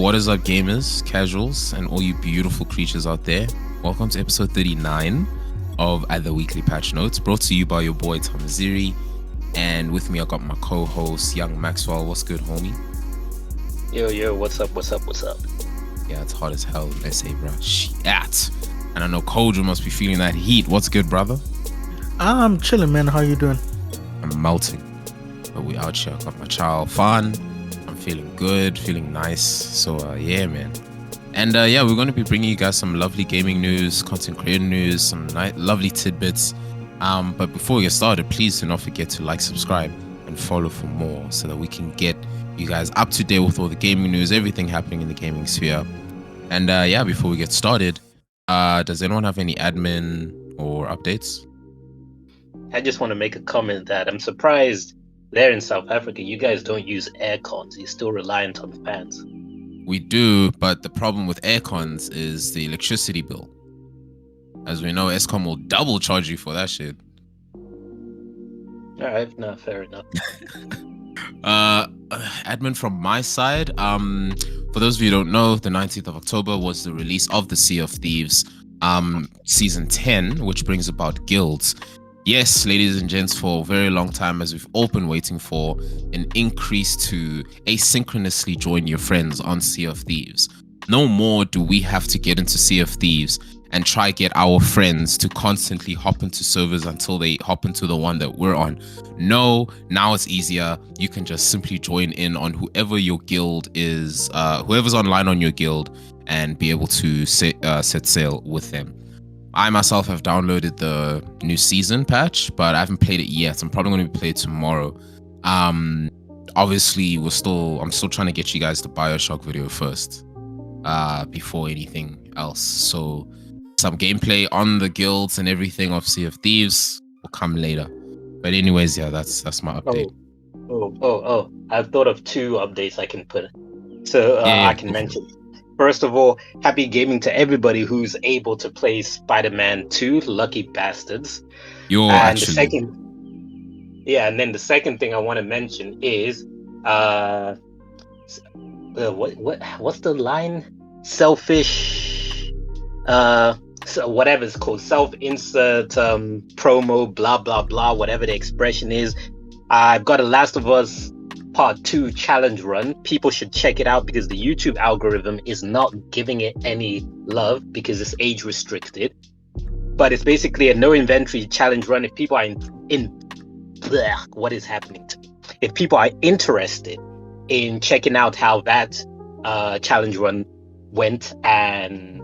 what is up, gamers, casuals, and all you beautiful creatures out there? Welcome to episode 39 of the Weekly Patch Notes, brought to you by your boy Thamziri. And with me, I got my co-host, Young Maxwell. What's good, homie? Yo, what's up? Yeah, it's hot as hell in SA, bro. Shit. And I know Kojo must be feeling that heat. What's good, brother? I'm chilling, man. How you doing? I'm melting. But we out here. I got my child fun. I'm feeling good, feeling nice. So, yeah, man. And, yeah, we're going to be bringing you guys some lovely gaming news, content creator news, some lovely tidbits. But before we get started, please do not forget to like, subscribe, and follow for more so that we can get you guys up to date with all the gaming news, everything happening in the gaming sphere. And, yeah, before we get started, does anyone have any admin or updates? I just want to make a comment that I'm surprised there in South Africa, you guys don't use air cons. You're still reliant on fans. We do, but the problem with air cons is the electricity bill. As we know, Eskom will double charge you for that shit. All right, no, fair enough. Admin from my side. For those of you who don't know, the 19th of October was the release of the Sea of Thieves Season 10, which brings about guilds. Yes, ladies and gents, for a very long time, as we've all been waiting for, an increase to asynchronously join your friends on Sea of Thieves. No more do we have to get into Sea of Thieves and try get our friends to constantly hop into servers until they hop into the one that we're on. No, now it's easier. You can just simply join in on whoever your guild is, whoever's online on your guild, and be able to set sail with them. I myself have downloaded the new season patch, but I haven't played it yet. I'm probably going to play it tomorrow. Obviously, I'm still trying to get you guys the BioShock video first, before anything else. So some gameplay on the guilds and everything of Sea of Thieves will come later. But anyways, yeah, that's my update. Oh! I've thought of two updates I can put. So I can mention. First of all, happy gaming to everybody who's able to play Spider-Man 2, lucky bastards. And the second thing I want to mention is what's the line? Selfish so whatever it's called, self-insert promo, blah blah blah, whatever the expression is. I've got a Last of Us Part 2 challenge run. People should check it out because the YouTube algorithm is not giving it any love because it's age restricted. But it's basically a no inventory challenge run. If people are what is happening to me? If people are interested in checking out how that challenge run went and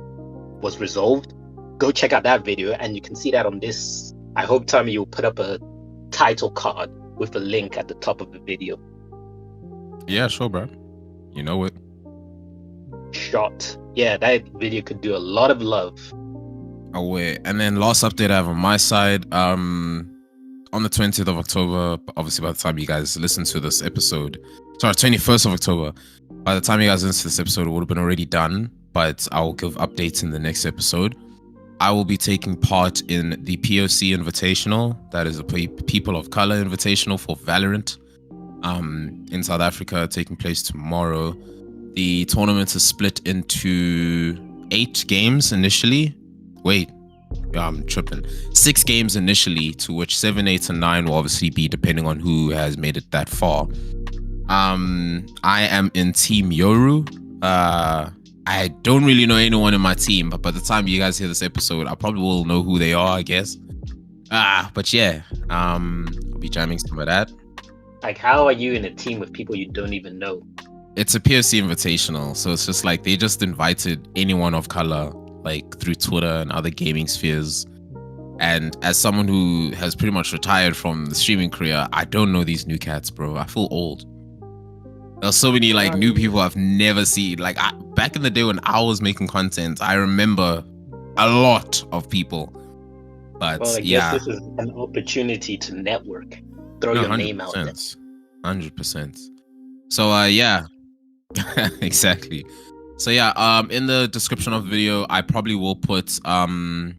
was resolved, go check out that video and you can see that on this. I hope, Tommy, you'll put up a title card with a link at the top of the video. Yeah, sure, bro. You know it. Shot. Yeah, that video could do a lot of love. Oh, wait. And then last update I have on my side. On the 20th of October, obviously by the time you guys listen to this episode, 21st of October, by the time you guys listen to this episode, it would have been already done, but I will give updates in the next episode. I will be taking part in the POC Invitational, that is a People of Color Invitational for Valorant. In South Africa, taking place tomorrow. The tournament is split into 8 games initially. Wait, yeah, I'm tripping. 6 games initially, to which 7, 8, and 9 will obviously be depending on who has made it that far. I am in Team Yoru. I don't really know anyone in my team, but by the time you guys hear this episode, I probably will know who they are, I guess. But yeah, I'll be jamming some of that. Like, how are you in a team with people you don't even know? It's a POC Invitational, so it's just like they just invited anyone of color, like through Twitter and other gaming spheres. And as someone who has pretty much retired from the streaming career, I don't know these new cats, bro. I feel old. There's so many new people I've never seen. Like back in the day when I was making content, I remember a lot of people. But I guess this is an opportunity to network. Throw your name out there. 100%. So yeah, exactly. So yeah, in the description of the video, I probably will put the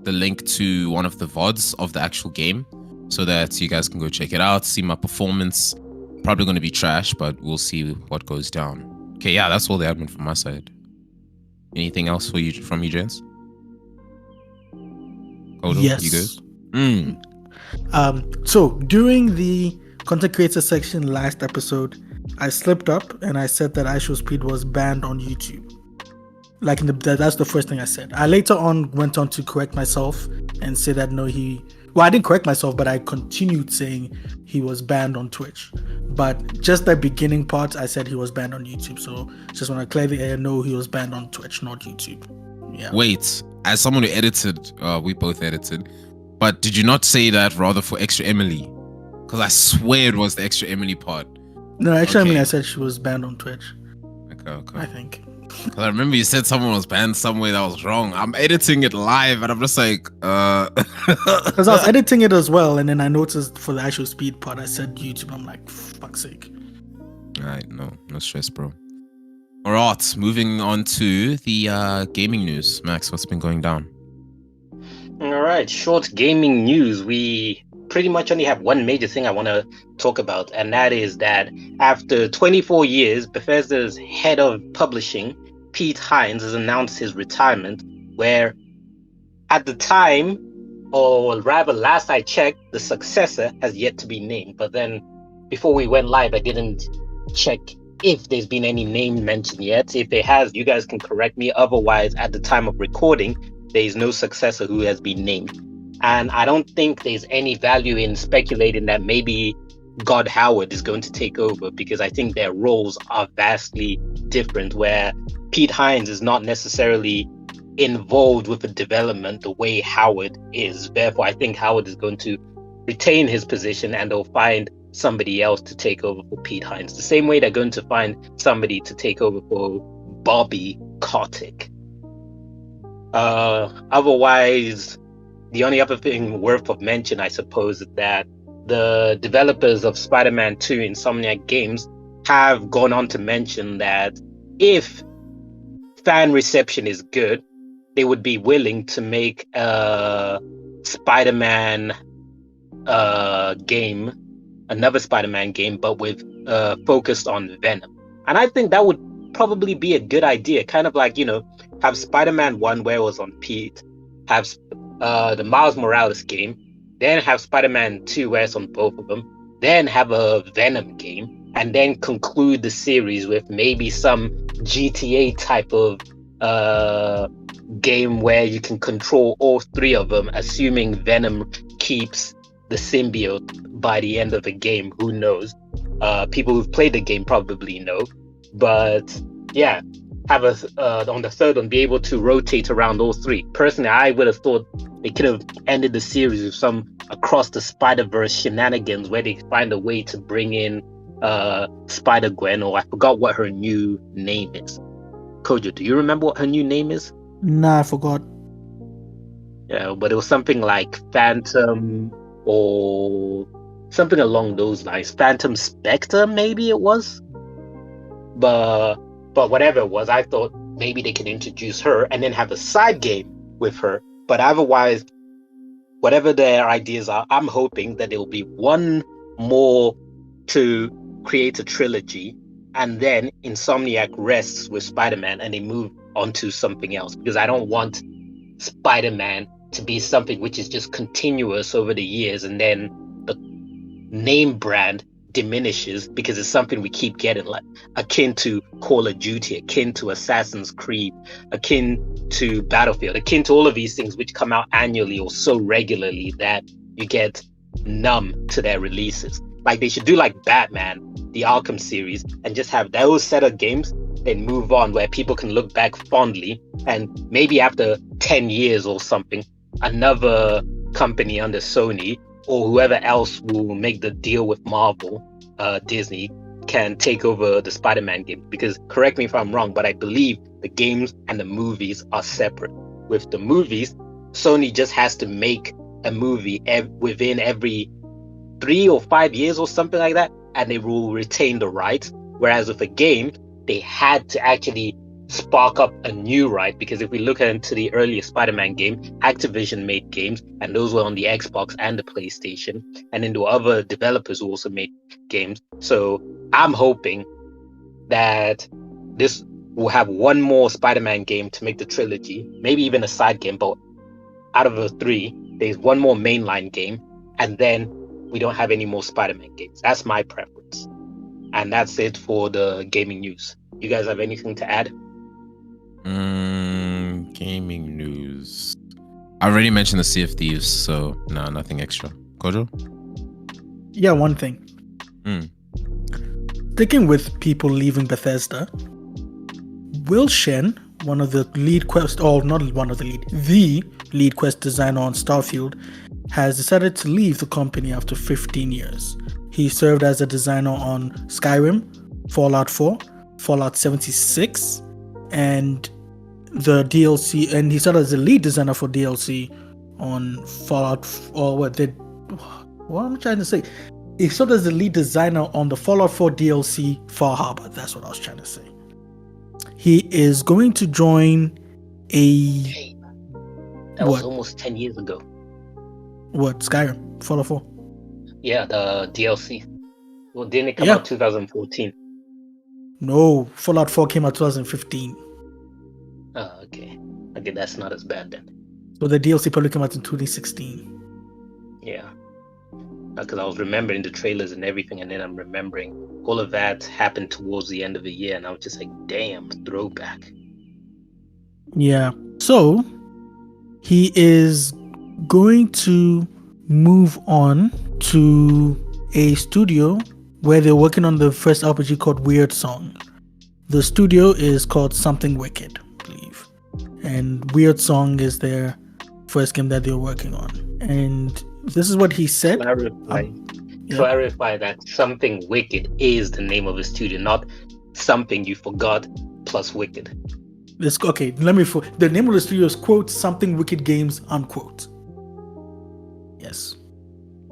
link to one of the VODs of the actual game so that you guys can go check it out, see my performance. Probably going to be trash, but we'll see what goes down. Okay, yeah, that's all the admin from my side. Anything else for you from you, gents? Kodo, Yes. you good? So during the content creator section last episode, I slipped up and I said that IShowSpeed was banned on YouTube. Like that's the first thing I said. I later on went on to correct myself and say that no, I didn't correct myself, but I continued saying he was banned on Twitch. But just the beginning part, I said he was banned on YouTube. So just want to clear the air, no, he was banned on Twitch, not YouTube. Yeah. Wait, as someone who edited, we both edited, but did you not say that rather for Extra Emily? Because I swear it was the Extra Emily part. No, actually, I mean, I said she was banned on Twitch. Okay. I think. Because I remember you said someone was banned somewhere that was wrong. I'm editing it live and I'm just like, Because I was editing it as well, and then I noticed for the IShowSpeed part, I said YouTube. I'm like, fuck's sake. Alright, no stress, bro. Alright, moving on to the gaming news. Max, what's been going down? Alright, short gaming news. We pretty much only have one major thing I want to talk about, and that is that after 24 years, Bethesda's head of publishing, Pete Hines, has announced his retirement, where at the time, or rather last I checked, the successor has yet to be named. But then before we went live, I didn't check if there's been any name mentioned yet. If there has, you guys can correct me. Otherwise, at the time of recording, there is no successor who has been named. And I don't think there's any value in speculating that maybe God Howard is going to take over, because I think their roles are vastly different, where Pete Hines is not necessarily involved with the development the way Howard is. Therefore, I think Howard is going to retain his position and they'll find somebody else to take over for Pete Hines. The same way they're going to find somebody to take over for Bobby Kotick. Otherwise, the only other thing worth of mention, I suppose, is that the developers of Spider-Man 2 Insomniac Games have gone on to mention that if fan reception is good, they would be willing to make a Spider-Man game, another Spider-Man game, but with focused on Venom. And I think that would probably be a good idea. Kind of like, have Spider-Man 1 where it was on Pete, have the Miles Morales game, then have Spider-Man 2 where it's on both of them, then have a Venom game, and then conclude the series with maybe some GTA type of game where you can control all three of them, assuming Venom keeps the symbiote by the end of the game. Who knows? People who've played the game probably know. But yeah, have on the third one be able to rotate around all three. Personally, I would have thought they could have ended the series with some Across the Spider-Verse shenanigans where they find a way to bring in Spider-Gwen, or I forgot what her new name is. Kojo, do you remember what her new name is? Nah, I forgot. Yeah, but it was something like Phantom or something along those lines. Phantom Spectre, maybe it was. But whatever it was, I thought maybe they could introduce her and then have a side game with her. But otherwise, whatever their ideas are, I'm hoping that there will be one more to create a trilogy, and then Insomniac rests with Spider-Man and they move on to something else, because I don't want Spider-Man to be something which is just continuous over the years and then the name brand diminishes because it's something we keep getting, like akin to Call of Duty, akin to Assassin's Creed, akin to Battlefield, akin to all of these things which come out annually or so regularly that you get numb to their releases. Like they should do like Batman, the Arkham series, and just have those set of games, then move on, where people can look back fondly, and maybe after 10 years or something, another company under Sony or whoever else will make the deal with Marvel, Disney, can take over the Spider-Man game. Because correct me if I'm wrong, but I believe the games and the movies are separate. With the movies, Sony just has to make a movie within every 3 or 5 years or something like that, and they will retain the rights. Whereas with a game, they had to actually spark up a new right, because if we look into the earlier Spider-Man game, Activision made games, and those were on the Xbox and the PlayStation, and then there were other developers who also made games. So I'm hoping that this will have one more Spider-Man game to make the trilogy, maybe even a side game, but out of the 3, there's one more mainline game, and then we don't have any more Spider-Man games. That's my preference. And that's it for the gaming news. You guys have anything to add? Gaming news. I already mentioned the Sea of Thieves, so no, nothing extra. Kojo? Yeah, one thing. Sticking with people leaving Bethesda, Will Shen, one of the lead quest, or not one of the lead quest designer on Starfield, has decided to leave the company after 15 years. He served as a designer on Skyrim, Fallout 4, Fallout 76, and the DLC, and he started as the lead designer for DLC on Fallout, what am I trying to say? He started as the lead designer on the Fallout 4 DLC Far Harbor. That's what I was trying to say. He is going to join That was almost 10 years ago. What, Skyrim? Fallout 4? Yeah, the DLC. Well, didn't it come out 2014? No, Fallout 4 came out 2015. Oh, okay. Okay, that's not as bad then. So the DLC probably came out in 2016. Yeah. Because I was remembering the trailers and everything, and then I'm remembering all of that happened towards the end of the year, and I was just like, damn, throwback. Yeah. So he is going to move on to a studio where they're working on the first RPG called Weird Song. The studio is called Something Wicked, I believe. And Weird Song is their first game that they're working on. And this is what he said. Clarify that Something Wicked is the name of the studio, not Something You Forgot plus Wicked. Okay, the name of the studio is, quote, Something Wicked Games, unquote. Yes.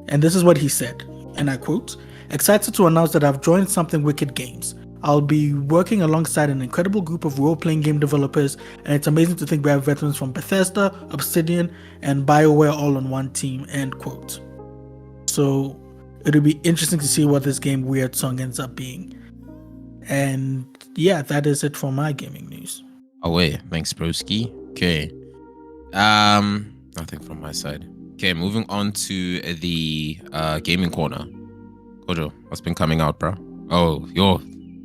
And this is what he said, and I quote, "Excited to announce that I've joined Something Wicked Games. I'll be working alongside an incredible group of role-playing game developers, and it's amazing to think we have veterans from Bethesda, Obsidian, and BioWare all on one team," end quote. So it'll be interesting to see what this game Weird Song ends up being. And yeah, that is it for my gaming news. Oh wait, thanks broski. Okay. Nothing from my side. Okay, moving on to the gaming corner. Kojo, what's been coming out, bro? Oh,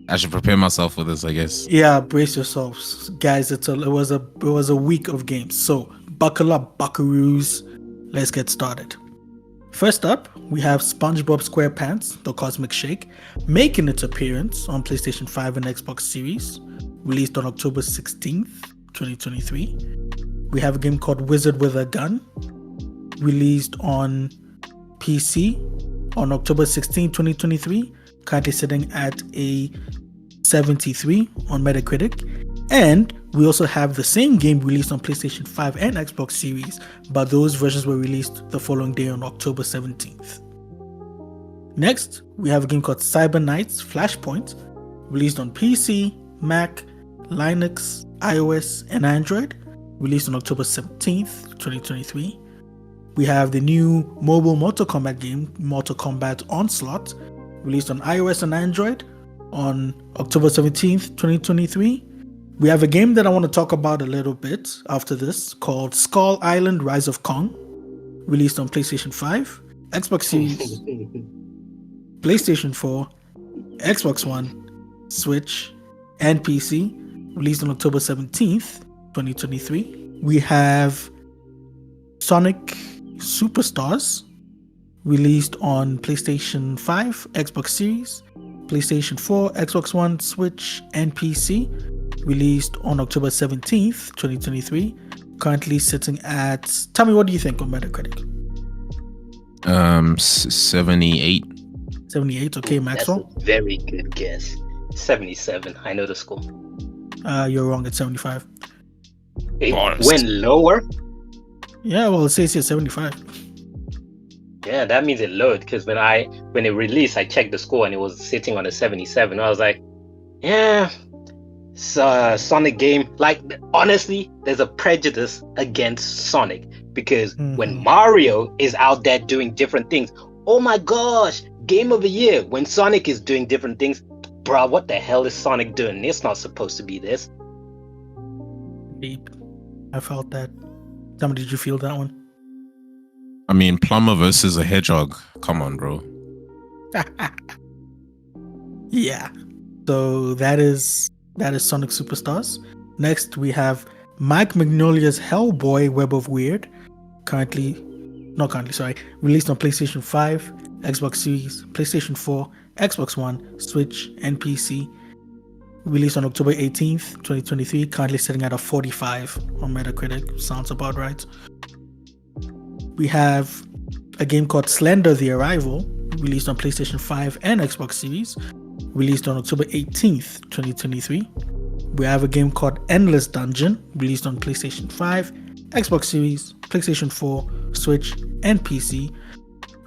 I should prepare myself for this, I guess. Yeah, brace yourselves, guys. It was a week of games, so buckle up, buckaroos. Let's get started. First up, we have SpongeBob SquarePants: The Cosmic Shake, making its appearance on PlayStation 5 and Xbox Series, released on October 16th, 2023. We have a game called Wizard with a Gun, released on PC on October 16th, 2023, currently sitting at a 73 on Metacritic. And we also have the same game released on PlayStation 5 and Xbox Series, but those versions were released the following day on October 17th. Next, we have a game called Cyber Knights Flashpoint, released on PC, Mac, Linux, iOS, and Android, released on October 17th, 2023. We have the new mobile Mortal Kombat game, Mortal Kombat Onslaught, released on iOS and Android on October 17th, 2023. We have a game that I want to talk about a little bit after this called Skull Island Rise of Kong, released on PlayStation 5, Xbox Series, PlayStation 4, Xbox One, Switch, and PC, released on October 17th, 2023. We have Sonic Superstars, released on PlayStation 5, Xbox Series, PlayStation 4, Xbox One, Switch, and PC, released on October 17th, 2023, currently sitting at, tell me, what do you think on Metacritic? 78. 78, okay, Maxwell? That's a very good guess. 77, I know the score. You're wrong, at 75. It went lower? Yeah, well, it says here 75. Yeah, that means it lowered, because when it released, I checked the score and it was sitting on a 77. I was like, yeah, Sonic game. Like, honestly, there's a prejudice against Sonic, because when Mario is out there doing different things, oh my gosh, game of the year. When Sonic is doing different things, bruh, what the hell is Sonic doing? It's not supposed to be this. Deep. I felt that. Did you feel that one? I mean, plumber versus a hedgehog. Come on, bro. Yeah. So that is Sonic Superstars. Next we have Mike Magnolia's Hellboy Web of Weird. Released on PlayStation 5, Xbox Series, PlayStation 4, Xbox One, Switch, and PC. Released on October 18th, 2023. Currently sitting at a 45 on Metacritic. Sounds about right. We have a game called Slender the Arrival, released on PlayStation 5 and Xbox Series, released on October 18th, 2023. We have a game called Endless Dungeon, released on PlayStation 5, Xbox Series, PlayStation 4, Switch, and PC,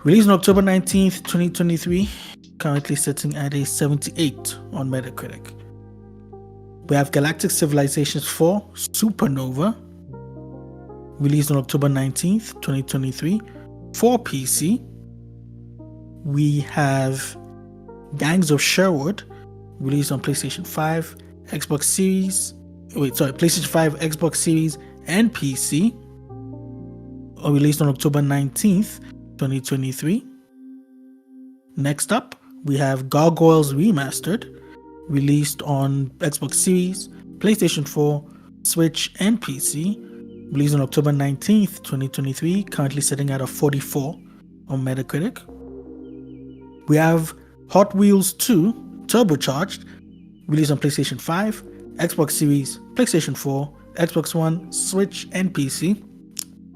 released on October 19th, 2023, currently sitting at a 78 on Metacritic. We have Galactic Civilizations 4 Supernova, released on October 19th, 2023, for PC. We have Gangs of Sherwood, released on PlayStation 5, PlayStation 5, Xbox Series, and PC. Released on October 19th, 2023. Next up, we have Gargoyles Remastered, released on Xbox Series, PlayStation 4, Switch, and PC. Released on October 19th, 2023, currently sitting at a 44 on Metacritic. We have Hot Wheels 2 Turbocharged, released on PlayStation 5, Xbox Series, PlayStation 4, Xbox One, Switch, and PC.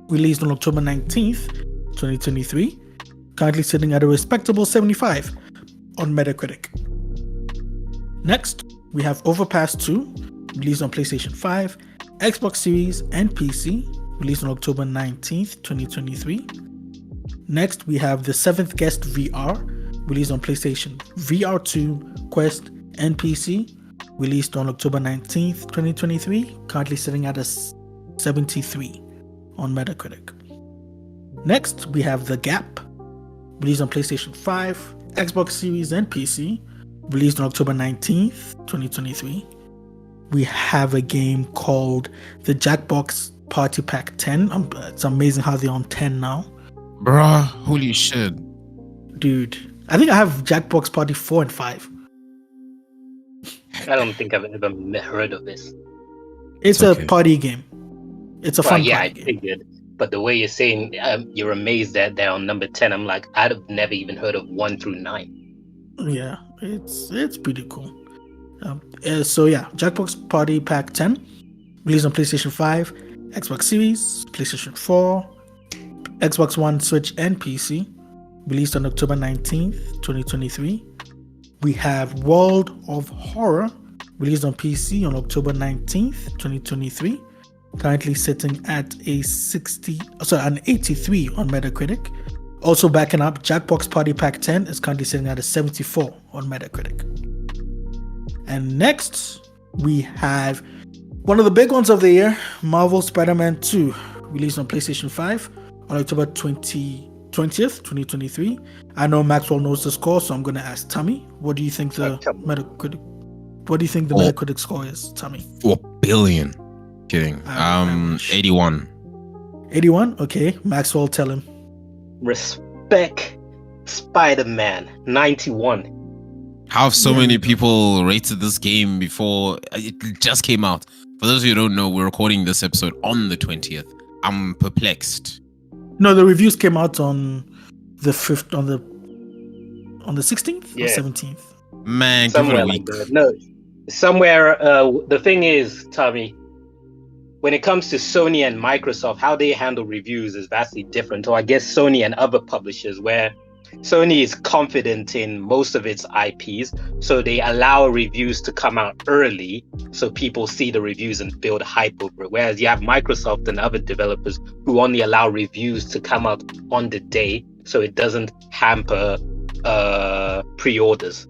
Released on October 19th, 2023, currently sitting at a respectable 75 on Metacritic. Next, we have Overpass 2, released on PlayStation 5, Xbox Series, and PC, released on October 19th, 2023. Next, we have The Seventh Guest VR, released on PlayStation VR 2, Quest, and PC, released on October 19th, 2023, currently sitting at a 73 on Metacritic. Next, we have The Gap, released on PlayStation 5, Xbox Series, and PC, released on October 19th, 2023. We have a game called the Jackbox Party Pack 10. It's amazing how they're on 10 now. Bruh, holy shit. Dude, I think I have Jackbox Party 4 and 5. I don't think I've ever heard of this. It's okay. A party game. It's a fun yeah, party I game. figured. But the way you're saying you're amazed that they're on number 10, I'm like, I'd have never even heard of 1 through 9. Yeah, it's pretty cool. Jackbox Party Pack 10, released on PlayStation 5, Xbox Series, PlayStation 4, Xbox One, Switch, and PC, released on October 19th, 2023. We have World of Horror, released on PC on October 19th, 2023, currently sitting at an 83 on Metacritic. Also backing up, Jackbox Party Pack 10 is currently sitting at a 74 on Metacritic. And next, we have one of the big ones of the year, Marvel Spider-Man 2, released on PlayStation 5 on October 20th, 2023. I know Maxwell knows the score, so I'm going to ask Tommy, what do you think the Metacritic score is, Tommy? 4 billion. Kidding. 81. 81? Okay, Maxwell, tell him. Respect Spider-Man, 91. How have so many people rated this game before it just came out? For those of you who don't know, we're recording this episode on the 20th. I'm perplexed. No, the reviews came out on the 5th, on the 16th or 17th. Man, somewhere give it a week. Like that. No, somewhere. The thing is, Tommy, when it comes to Sony and Microsoft, how they handle reviews is vastly different. Or I guess Sony and other publishers, where Sony is confident in most of its IPs, so they allow reviews to come out early so people see the reviews and build hype over it. Whereas you have Microsoft and other developers who only allow reviews to come out on the day so it doesn't hamper pre-orders.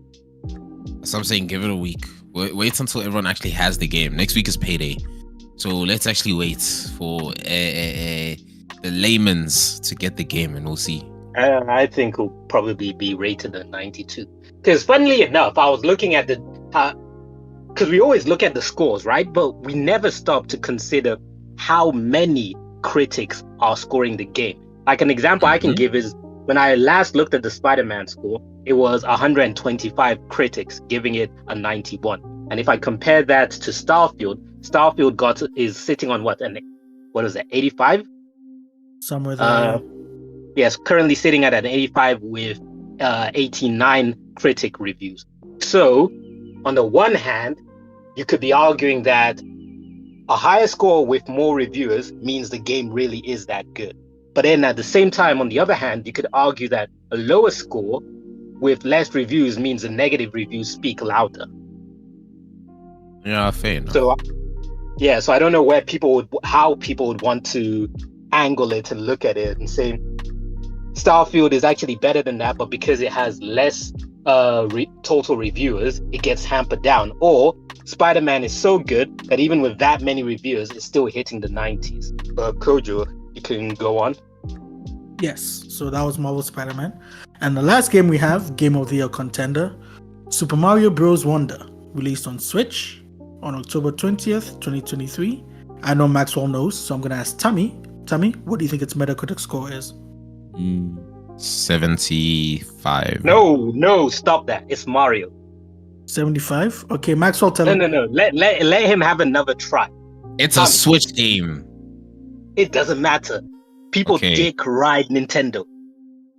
So I'm saying give it a week. Wait until everyone actually has the game. Next week is payday. So let's actually wait for the layman's to get the game and we'll see. I think it'll probably be rated at 92. Because funnily enough, I was looking at the because we always look at the scores, right? But we never stop to consider how many critics are scoring the game. Like an example I can give is when I last looked at the Spider-Man score, it was 125 critics giving it a 91. And if I compare that to Starfield is sitting on what is it, 85? Somewhere there. Yes, currently sitting at an 85 with 89 critic reviews. So, on the one hand, you could be arguing that a higher score with more reviewers means the game really is that good. But then at the same time, on the other hand, you could argue that a lower score with less reviews means the negative reviews speak louder. Yeah, fair enough. So I don't know how people would want to angle it and look at it and say Starfield is actually better than that, but because it has less total reviewers, it gets hampered down. Or Spider-Man is so good that even with that many reviewers, it's still hitting the 90s. Kojo, you can go on. Yes, so that was Marvel Spider-Man. And the last game we have, Game of the Year contender, Super Mario Bros. Wonder, released on Switch on October 20th, 2023. I know Maxwell knows, so I'm going to ask Tommy. Tommy, what do you think its Metacritic score is? 75. No, stop that. It's Mario. 75? Okay, Maxwell, tell him. No. Let him have another try. It's a Switch game. It doesn't matter. People dick ride Nintendo.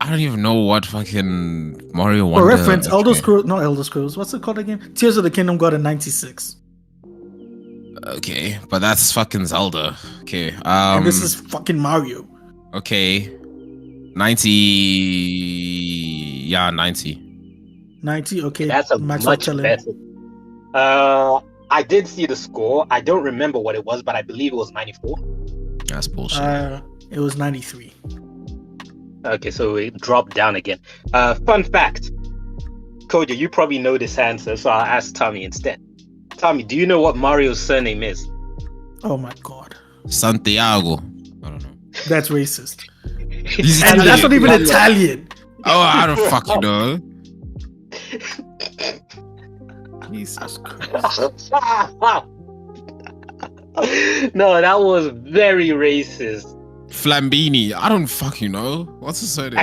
I don't even know what fucking Mario Wonder. For reference, Elder Scrolls. What's it called again? Tears of the Kingdom got a 96. Okay, but that's fucking Zelda. Okay. And this is fucking Mario. Okay. 90. Yeah, 90. 90. Okay, that's a Maxwell, much better. I did see the score. I don't remember what it was, but I believe it was 94. That's bullshit. It was 93. Okay, so it dropped down again. Fun fact. Kojo, you probably know this answer, so I'll ask Tommy instead. Tommy, do you know what Mario's surname is? Oh my god. Santiago. I don't know. That's racist. And that's not even Italian. Oh, I don't fucking know. Jesus Christ. No, that was very racist. Flambini. I don't fucking know. What's his surname?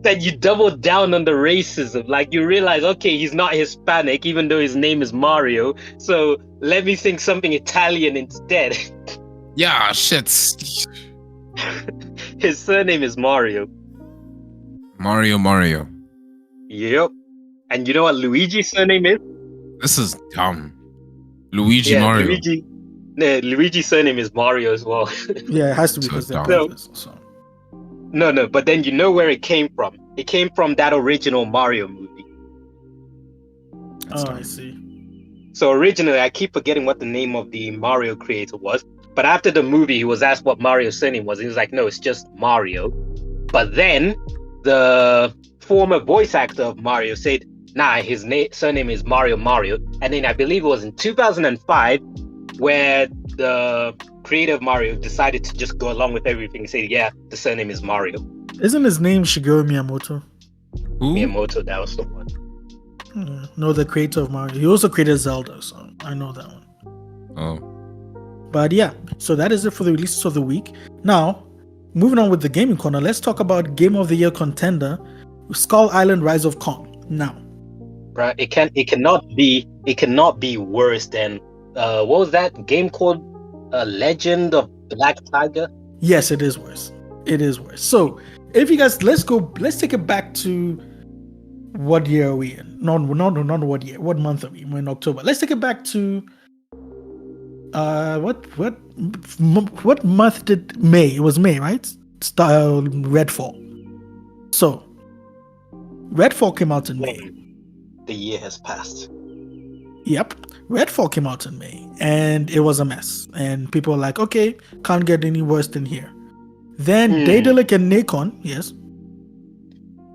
And you doubled down on the racism. Like, you realize, okay, he's not Hispanic, even though his name is Mario. So let me think something Italian instead. Yeah, shit. His surname is Mario. Mario. Yep. And you know what Luigi's surname is? This is dumb. Mario. Luigi's surname is Mario as well. Yeah, it has to be because they're brothers. So. No, but then you know where it came from. It came from that original Mario movie. I see. So originally, I keep forgetting what the name of the Mario creator was. But after the movie, he was asked what Mario's surname was. He was like, no, it's just Mario. But then the former voice actor of Mario said, nah, his surname is Mario. And then I believe it was in 2005 where the creator of Mario decided to just go along with everything and say, yeah, the surname is Mario. Isn't his name Shigeru Miyamoto? Who? Miyamoto, that was the one. No, the creator of Mario. He also created Zelda, so I know that one. Oh. But yeah, so that is it for the releases of the week. Now, moving on with the gaming corner, let's talk about Game of the Year contender, Skull Island: Rise of Kong. Now, right, it cannot be worse than what was that game called? Legend of Black Tiger. Yes, it is worse. It is worse. So, if you guys, let's take it back to what year are we in? Not what year. What month are we? We're in October. Let's take it back to what month did May? It was May, right? Redfall. So, Redfall came out in May. The year has passed. Yep. Redfall came out in May and it was a mess. And people were like, okay, can't get any worse than here. Then Daedalic and Nacon, yes.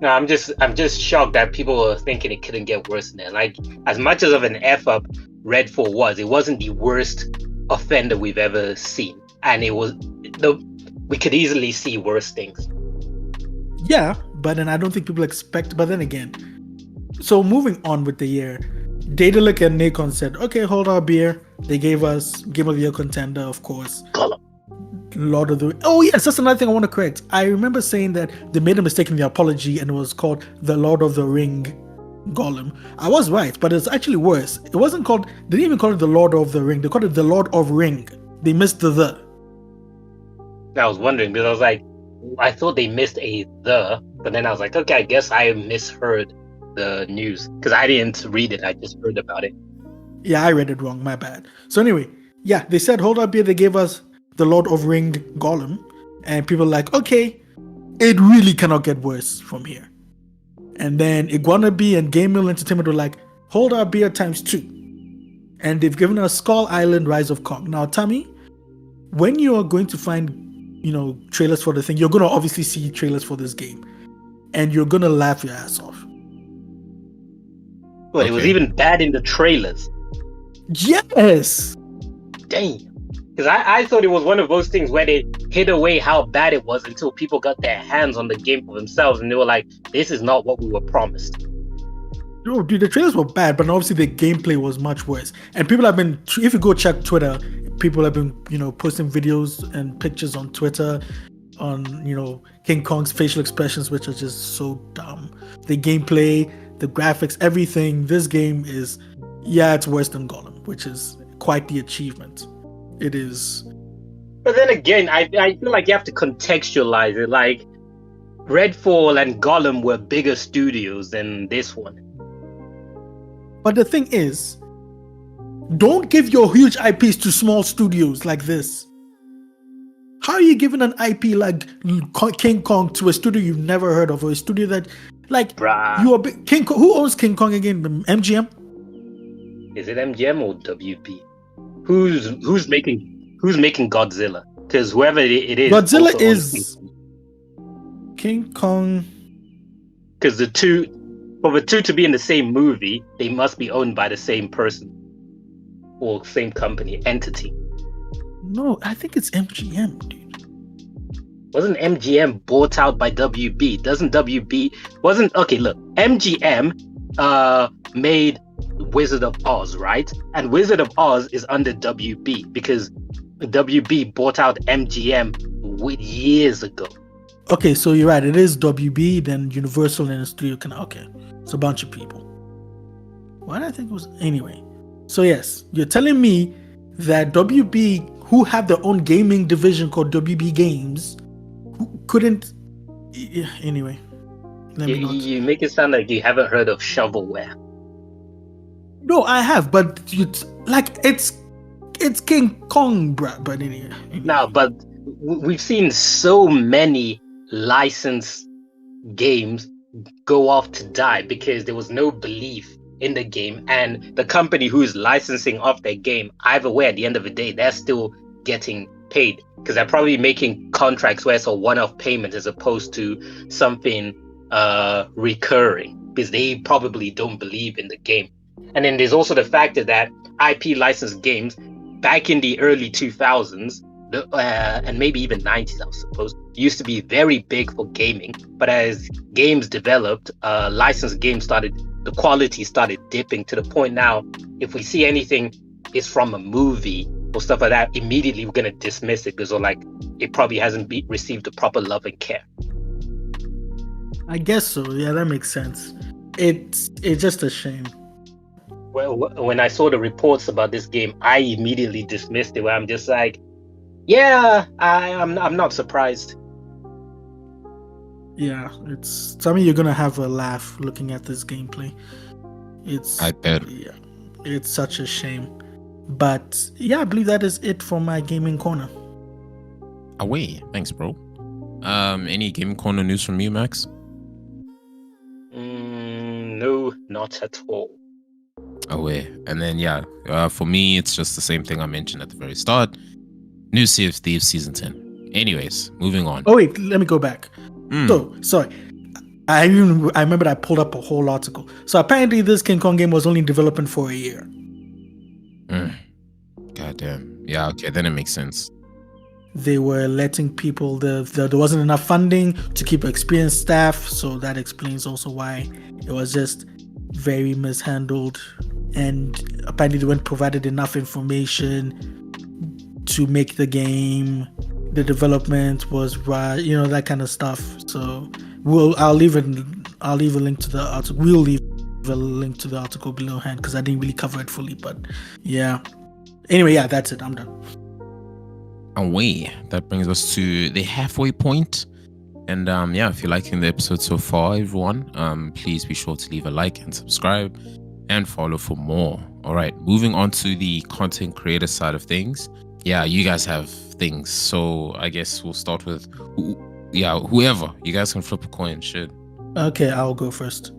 No, I'm just shocked that people were thinking it couldn't get worse than that. Like, as much as of an F up Redfall was, it wasn't the worst offender we've ever seen. And we could easily see worse things. Yeah, but then I don't think people expect, but then again, So moving on with the year, Daedalic and Nacon said, okay, hold our beer. They gave us Game of the Year contender, of course. Gollum. Lord of the... Oh, yes, that's another thing I want to correct. I remember saying that they made a mistake in the apology and it was called the Lord of the Ring Gollum. I was right, but it's actually worse. It wasn't called... They didn't even call it the Lord of the Ring. They called it the Lord of Ring. They missed the. I was wondering because I was like, I thought they missed a the, but then I was like, okay, I guess I misheard the news because I didn't read it. I just heard about it. Yeah, I read it wrong. My bad. So anyway, yeah, they said, hold up here. They gave us the Lord of Ring Gollum. And people were like, okay, it really cannot get worse from here. And then Iguanabi and Game Mill Entertainment were like, hold our beer ×2. And they've given us Skull Island Rise of Kong. Now, Tammy, when you are going to find, trailers for the thing, you're going to obviously see trailers for this game. And you're going to laugh your ass off. Well, It was even bad in the trailers. Yes! Dang. Because I thought it was one of those things where they hid away how bad it was until people got their hands on the game for themselves and they were like, this is not what we were promised. No, dude, the trailers were bad, but obviously the gameplay was much worse. And people have been, if you go check Twitter, people have been, posting videos and pictures on Twitter on, King Kong's facial expressions, which are just so dumb. The gameplay, the graphics, everything. This game is, it's worse than Gollum, which is quite the achievement. It is. But then again, I feel like you have to contextualize it. Like, Redfall and Gollum were bigger studios than this one. But the thing is, don't give your huge IPs to small studios like this. How are you giving an IP like King Kong to a studio you've never heard of, or a studio that, like, Bruh. you are big, King Kong? Who owns King Kong again? MGM? Is it MGM or WB? Who's making Godzilla? Because whoever it is, Godzilla is King Kong. Because for the two to be in the same movie, they must be owned by the same person or same company entity. No, I think it's MGM, dude. Wasn't MGM bought out by WB? MGM made Wizard of Oz, right? And Wizard of Oz is under WB because WB bought out MGM years ago. Okay, so you're right. It is WB, then Universal, and Studio Canal. Okay, it's a bunch of people. Why did I think it was anyway? So yes, you're telling me that WB, who have their own gaming division called WB Games, who couldn't. Anyway, You make it sound like you haven't heard of shovelware. No, I have, but it's King Kong, bruh. But anyway. No, but we've seen so many licensed games go off to die because there was no belief in the game, and the company who's licensing off their game, either way, at the end of the day, they're still getting paid because they're probably making contracts where it's a one-off payment as opposed to something recurring because they probably don't believe in the game. And then there's also the factor that IP licensed games back in the early 2000s and maybe even 90s, I suppose, used to be very big for gaming. But as games developed, licensed games the quality started dipping to the point now, if we see anything is from a movie or stuff like that, immediately we're going to dismiss it because it probably hasn't received the proper love and care. I guess so. Yeah, that makes sense. It's just a shame. Well, when I saw the reports about this game, I immediately dismissed it. Where I'm just like, yeah, I'm not surprised. Yeah, it's something you're gonna have a laugh looking at this gameplay. I bet. Yeah, it's such a shame. But yeah, I believe that is it for my gaming corner. Away, thanks, bro. Any gaming corner news from you, Max? No, not at all. Away, and then for me, it's just the same thing I mentioned at the very start. New Sea of Thieves season 10. Anyways, moving on. Oh wait, let me go back. So sorry, I remember I pulled up a whole article. So apparently, this King Kong game was only developing for a year. Goddamn. Yeah. Okay, then it makes sense. They were letting people. There wasn't enough funding to keep experienced staff, so that explains also why it was just very mishandled, and apparently they weren't provided enough information to make the game. The development was right, that kind of stuff. So I'll leave a link to the article. We'll leave a link to the article below hand because I didn't really cover it fully, but yeah. Anyway, yeah, that's it. I'm done. Away. That brings us to the halfway point. And if you're liking the episode so far, everyone, please be sure to leave a like and subscribe and follow for more. All right, moving on to the content creator side of things. Yeah, you guys have things. So I guess we'll start with whoever. You guys can flip a coin. Shit. Okay, I'll go first.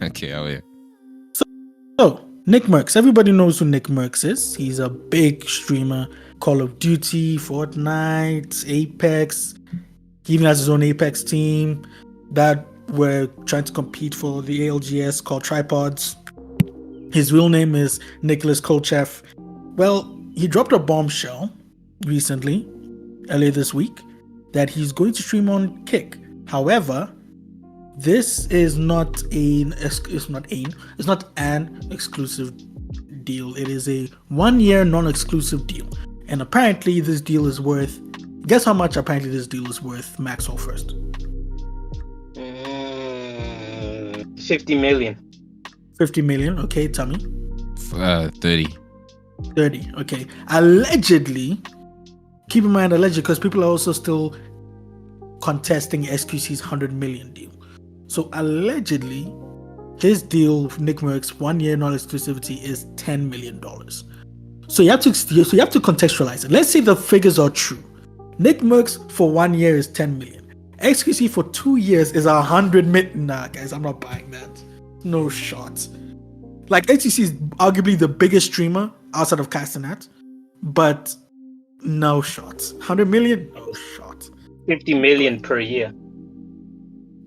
Okay, I'll wait. So, Nick Merckx. Everybody knows who Nick Merckx is. He's a big streamer. Call of Duty, Fortnite, Apex. He even has his own Apex team that were trying to compete for the ALGS called Tripods. His real name is Nicholas Kolchev. Well, he dropped a bombshell recently, earlier this week, that he's going to stream on Kick. However, this is not an exclusive deal. It is a 1-year non-exclusive deal. And apparently this deal is worth, guess how much apparently this deal is worth, Maxwell first? 50 million. 50 million, okay, tell me. 30. 30, okay. Allegedly, keep in mind allegedly, because people are also still contesting SQC's 100 million deal. So allegedly, his deal with Nick Merckx, 1-year non-exclusivity, is $10 million. So you have to contextualize it. Let's say the figures are true. Nick Merckx for 1 year is 10 million. XQC for 2 years is 100 million. Nah, guys, I'm not buying that. No shot. Like, XQC is arguably the biggest streamer outside of Castanet, but no shot. 100 million? No shot. 50 million per year.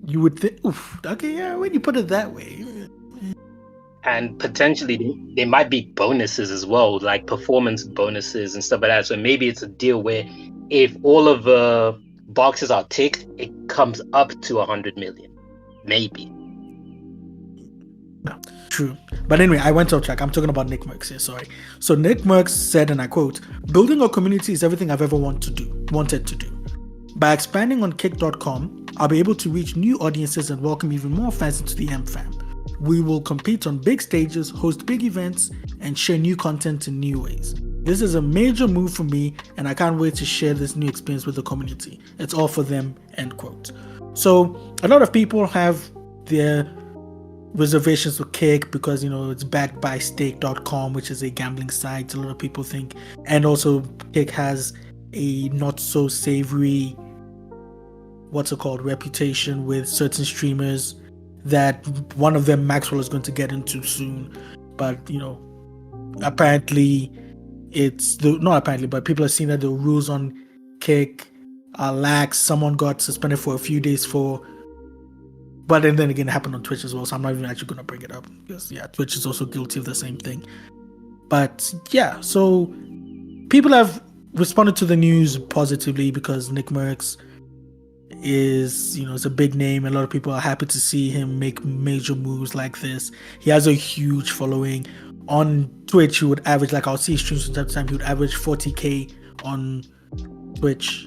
You would think, oof, okay, yeah, when you put it that way. And potentially there might be bonuses as well, like performance bonuses and stuff like that. So maybe it's a deal where if all of the boxes are ticked, it comes up to 100 million. Maybe. No, true. But anyway, I went off track. I'm talking about Nick Merckx here, sorry. So Nick Merckx said, and I quote, "Building a community is everything I've ever wanted to do. By expanding on kick.com, I'll be able to reach new audiences and welcome even more fans into the M fam. We will compete on big stages, host big events, and share new content in new ways. This is a major move for me, and I can't wait to share this new experience with the community. It's all for them," end quote. So a lot of people have their reservations with Kick because, it's backed by stake.com, which is a gambling site, a lot of people think. And also Kick has a not so savory, reputation with certain streamers that one of them, Maxwell, is going to get into soon. But, apparently but people are seeing that the rules on Kick are lax. Someone got suspended for a few days but then again, it happened on Twitch as well, so I'm not even actually going to bring it up because, Twitch is also guilty of the same thing. But yeah, so people have responded to the news positively because Nick Merckx is, it's a big name. A lot of people are happy to see him make major moves like this. He has a huge following. On Twitch, he would average, I'll see streams from time to time, he would average 40k on Twitch.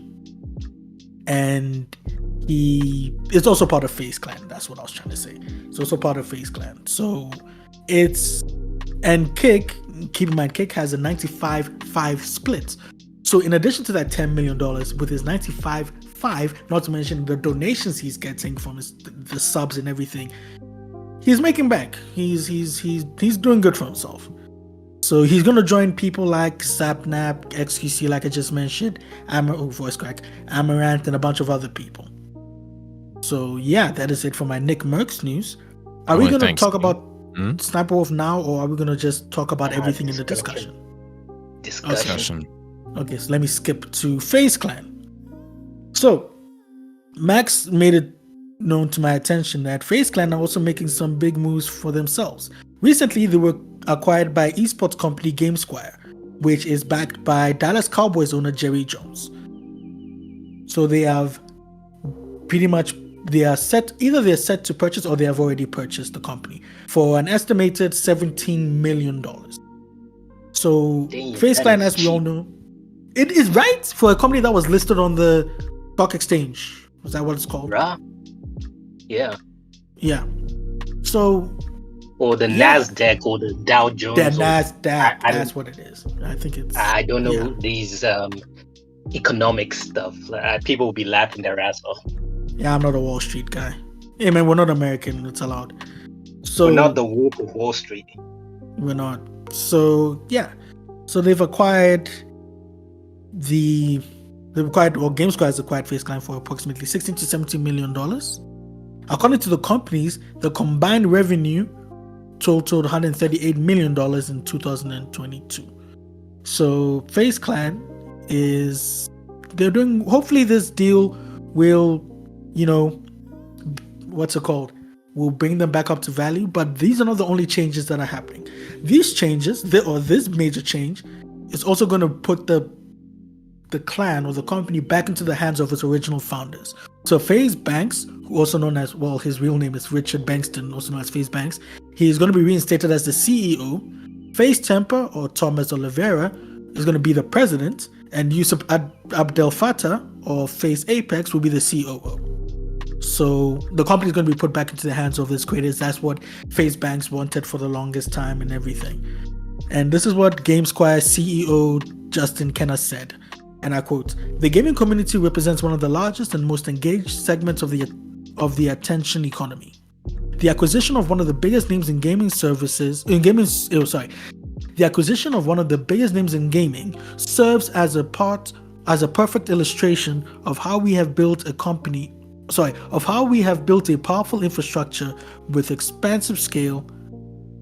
And he is also part of FaZe Clan. That's what I was trying to say. It's also part of FaZe Clan. So and Kick, keep in mind, Kick has a 95-5 split. So in addition to that $10 million, with his 95-5, not to mention the donations he's getting from the subs and everything, he's making back. He's doing good for himself. So he's gonna join people like Sapnap, XQC, like I just mentioned, Amaranth, and a bunch of other people. So yeah, that is it for my Nick Merckx news. Are we gonna talk about SSniperwolf now, or are we gonna just talk about everything in the discussion? Discussion. Okay, so let me skip to FaZe Clan. So Max made it known to my attention that FaZe Clan are also making some big moves for themselves. Recently, they were acquired by esports company GameSquare, which is backed by Dallas Cowboys owner Jerry Jones. So they have pretty much they're set to purchase or they have already purchased the company for an estimated $17 million. So Damn, FaZe that Clan, is as we all cheap. know, it is right for a company that was listed on the stock exchange. Was that what it's called? Bruh. Yeah. Yeah. So Or the Yeah. NASDAQ or the Dow Jones. the or- NASDAQ, I that's what it is. I think it's. I don't know Yeah. these economic stuff. People will be laughing their ass off. Yeah, I'm not a Wall Street guy. Hey man, we're not American. It's allowed. So We're not the Wolf of Wall Street. We're not. So yeah. So they've acquired GameSquare has acquired FaZe Clan for approximately $16 to $17 million. According to the companies, the combined revenue totaled $138 million in 2022. So FaZe Clan they're doing, hopefully this deal will, will bring them back up to value, but these are not the only changes that are happening. These changes, this major change, is also going to put the clan or the company back into the hands of its original founders. So FaZe Banks, who also known as, his real name is Richard Bankston, also known as FaZe Banks, he is going to be reinstated as the CEO. FaZe Temper, or Thomas Oliveira, is going to be the president, and Yusuf Abdel Fattah, or FaZe Apex, will be the COO. So the company is going to be put back into the hands of its creators. That's what FaZe Banks wanted for the longest time and everything. And this is what GameSquare CEO Justin Kenna said, and I quote, "The gaming community represents one of the largest and most engaged segments of the attention economy. The acquisition of one of the biggest names in gaming The acquisition of one of the biggest names in gaming serves as a perfect illustration of how we have built a powerful infrastructure with expansive scale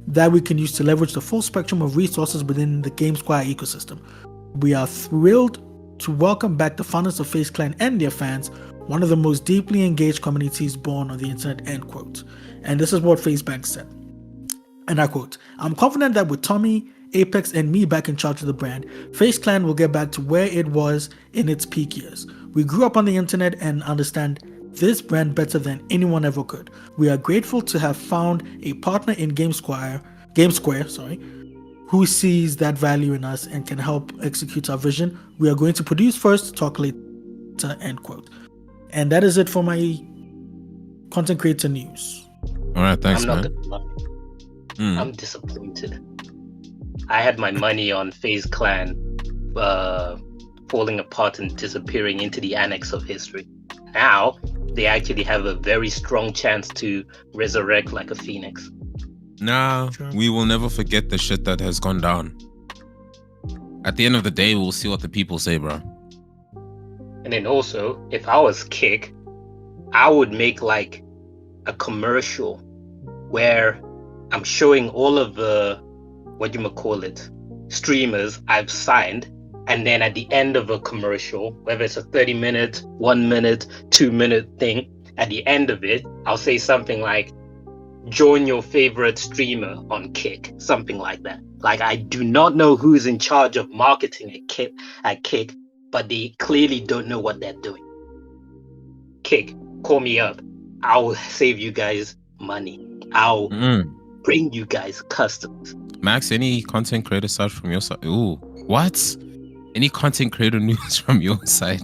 that we can use to leverage the full spectrum of resources within the GameSquare ecosystem. We are thrilled to welcome back the founders of FaZe Clan and their fans, one of the most deeply engaged communities born on the internet," end quote. And this is what FaZe Banks said. And I quote, "I'm confident that with Tommy, Apex, and me back in charge of the brand, FaZe Clan will get back to where it was in its peak years. We grew up on the internet and understand this brand better than anyone ever could. We are grateful to have found a partner in GameSquare, who sees that value in us and can help execute our vision. We are going to produce first, talk later," end quote. And that is it for my content creator news. All right, thanks, I'm not man. gonna lie. I'm disappointed. I had my money on FaZe Clan falling apart and disappearing into the annex of history. Now they actually have a very strong chance to resurrect like a phoenix. Nah, Sure. we will never forget the shit that has gone down. At the end of the day, we'll see what the people say, bro. And then also, if I was Kick, I would make like a commercial where I'm showing all of the streamers I've signed, and then at the end of a commercial, whether it's a 30-minute, 1 minute, 2-minute thing, at the end of it, I'll say something like, "Join your favorite streamer on Kick," something like that. Like, I do not know who's in charge of marketing at Kick, but they clearly don't know what they're doing. Kick, call me up. I'll save you guys money. I'll bring you guys customers. Max, any content creator side from your side? Ooh, what? Any content creator news from your side?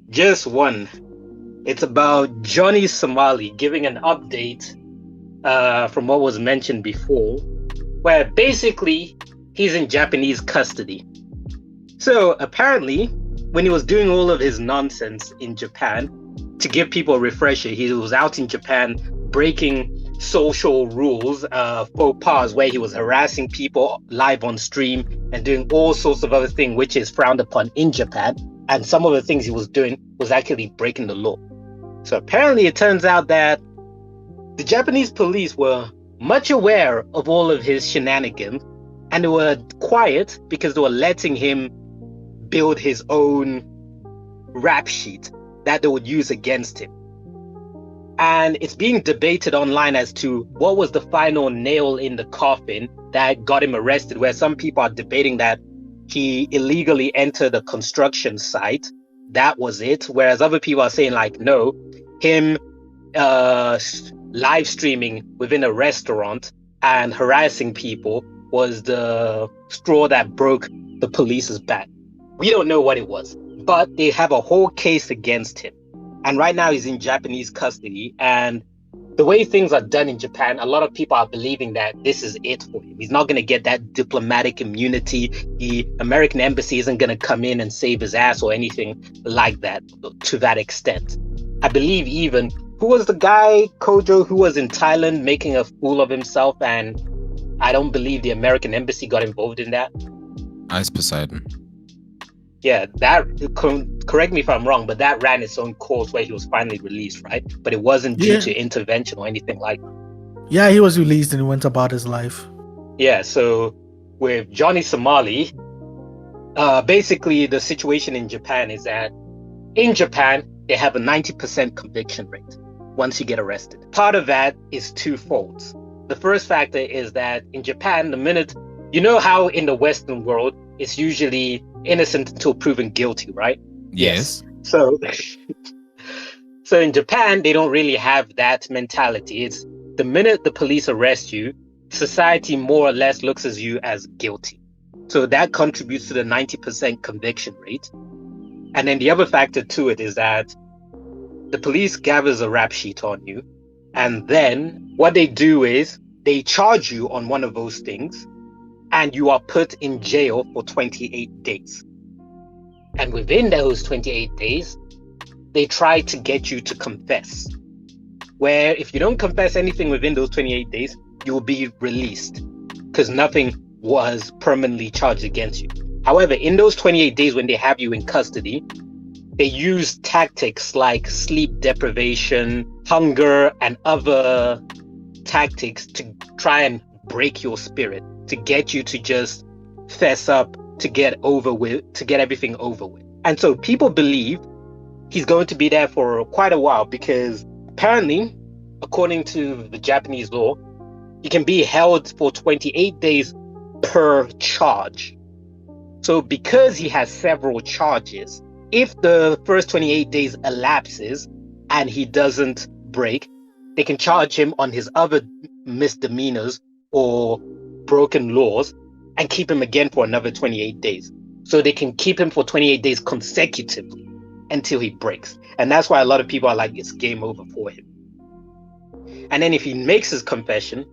Just one. It's about Johnny Somali giving an update from what was mentioned before, where basically he's in Japanese custody. So apparently, when he was doing all of his nonsense in Japan, to give people a refresher, he was out in Japan breaking social rules, faux pas, where he was harassing people live on stream and doing all sorts of other things which is frowned upon in Japan. And some of the things he was doing was actually breaking the law. So apparently it turns out that the Japanese police were much aware of all of his shenanigans, and they were quiet because they were letting him build his own rap sheet that they would use against him. And it's being debated online as to what was the final nail in the coffin that got him arrested, where some people are debating that he illegally entered a construction site that was it. Whereas other people are saying like, no, him live streaming within a restaurant and harassing people was the straw that broke the police's back. We don't know what it was, but they have a whole case against him. And right now he's in Japanese custody. And the way things are done in Japan, a lot of people are believing that this is it for him. He's not going to get that diplomatic immunity. The American embassy isn't going to come in and save his ass or anything like that to that extent. I believe even, who was the guy, Kojo, who was in Thailand making a fool of himself? And I don't believe the American embassy got involved in that. Ice Poseidon. Yeah, that, correct me if I'm wrong, but that ran its own course where he was finally released, right? But it wasn't due to intervention or anything like that. Yeah, he was released and he went about his life. Yeah, so with Johnny Somali, basically the situation in Japan is that in Japan, they have a 90% conviction rate once you get arrested. Part of that is twofold. The first factor is that in Japan, the minute, you know how in the Western world, it's usually innocent until proven guilty, right? Yes. So in Japan, they don't really have that mentality. It's the minute the police arrest you, society more or less looks at you as guilty. So that contributes to the 90% conviction rate. And then the other factor to it is that the police gathers a rap sheet on you. And then what they do is they charge you on one of those things and you are put in jail for 28 days. And within those 28 days, they try to get you to confess. Where if you don't confess anything within those 28 days, you will be released because nothing was permanently charged against you. However, in those 28 days when they have you in custody, they use tactics like sleep deprivation, hunger, and other tactics to try and break your spirit, to get you to just fess up, to get everything over with. And so people believe he's going to be there for quite a while because apparently, according to the Japanese law, he can be held for 28 days per charge. So because he has several charges, if the first 28 days elapses and he doesn't break, they can charge him on his other misdemeanors or broken laws and keep him again for another 28 days. So they can keep him for 28 days consecutively until he breaks. And that's why a lot of people are like, it's game over for him. And then if he makes his confession,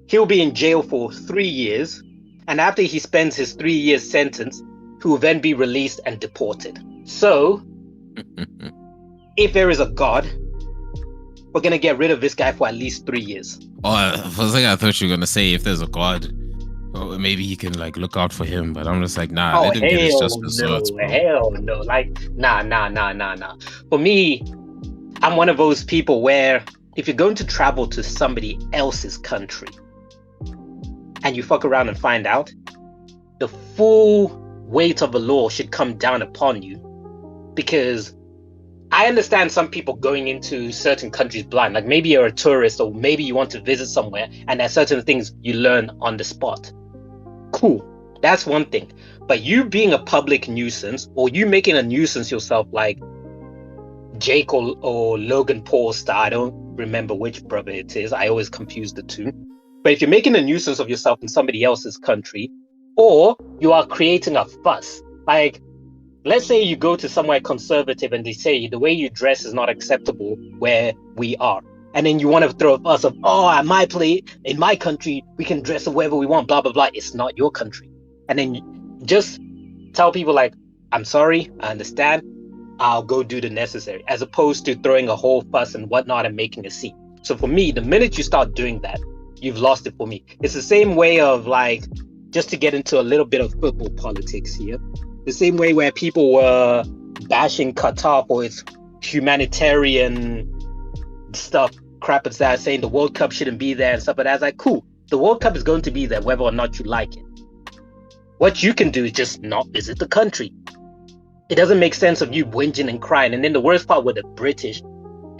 he'll be in jail for 3 years. And after he spends his 3 year sentence, he will then be released and deported. So, if there is a God, we're going to get rid of this guy for at least 3 years. Oh, for a second I thought you were going to say if there's a God, well, maybe he can like look out for him. But I'm just like, nah, let him get his just desserts, bro. Hell no. Like, nah. For me, I'm one of those people where if you're going to travel to somebody else's country and you fuck around and find out, the full weight of the law should come down upon you. Because I understand some people going into certain countries blind. Like maybe you're a tourist or maybe you want to visit somewhere and there's certain things you learn on the spot. Cool. That's one thing. But you being a public nuisance or you making a nuisance yourself like Jake or Logan Paul star, I don't remember which brother it is. I always confuse the two. But if you're making a nuisance of yourself in somebody else's country, or you are creating a fuss, like let's say you go to somewhere conservative and they say the way you dress is not acceptable where we are. And then you want to throw a fuss of, oh, at my place, in my country, we can dress however we want, blah, blah, blah. It's not your country. And then you just tell people like, I'm sorry, I understand. I'll go do the necessary, as opposed to throwing a whole fuss and whatnot and making a scene. So for me, the minute you start doing that, you've lost it for me. It's the same way of like, just to get into a little bit of football politics here, the same way where people were bashing Qatar for its humanitarian stuff, crap it's that, saying the World Cup shouldn't be there and stuff like that. It's like, cool, the World Cup is going to be there whether or not you like it. What you can do is just not visit the country. It doesn't make sense of you whinging and crying. And then the worst part with the British,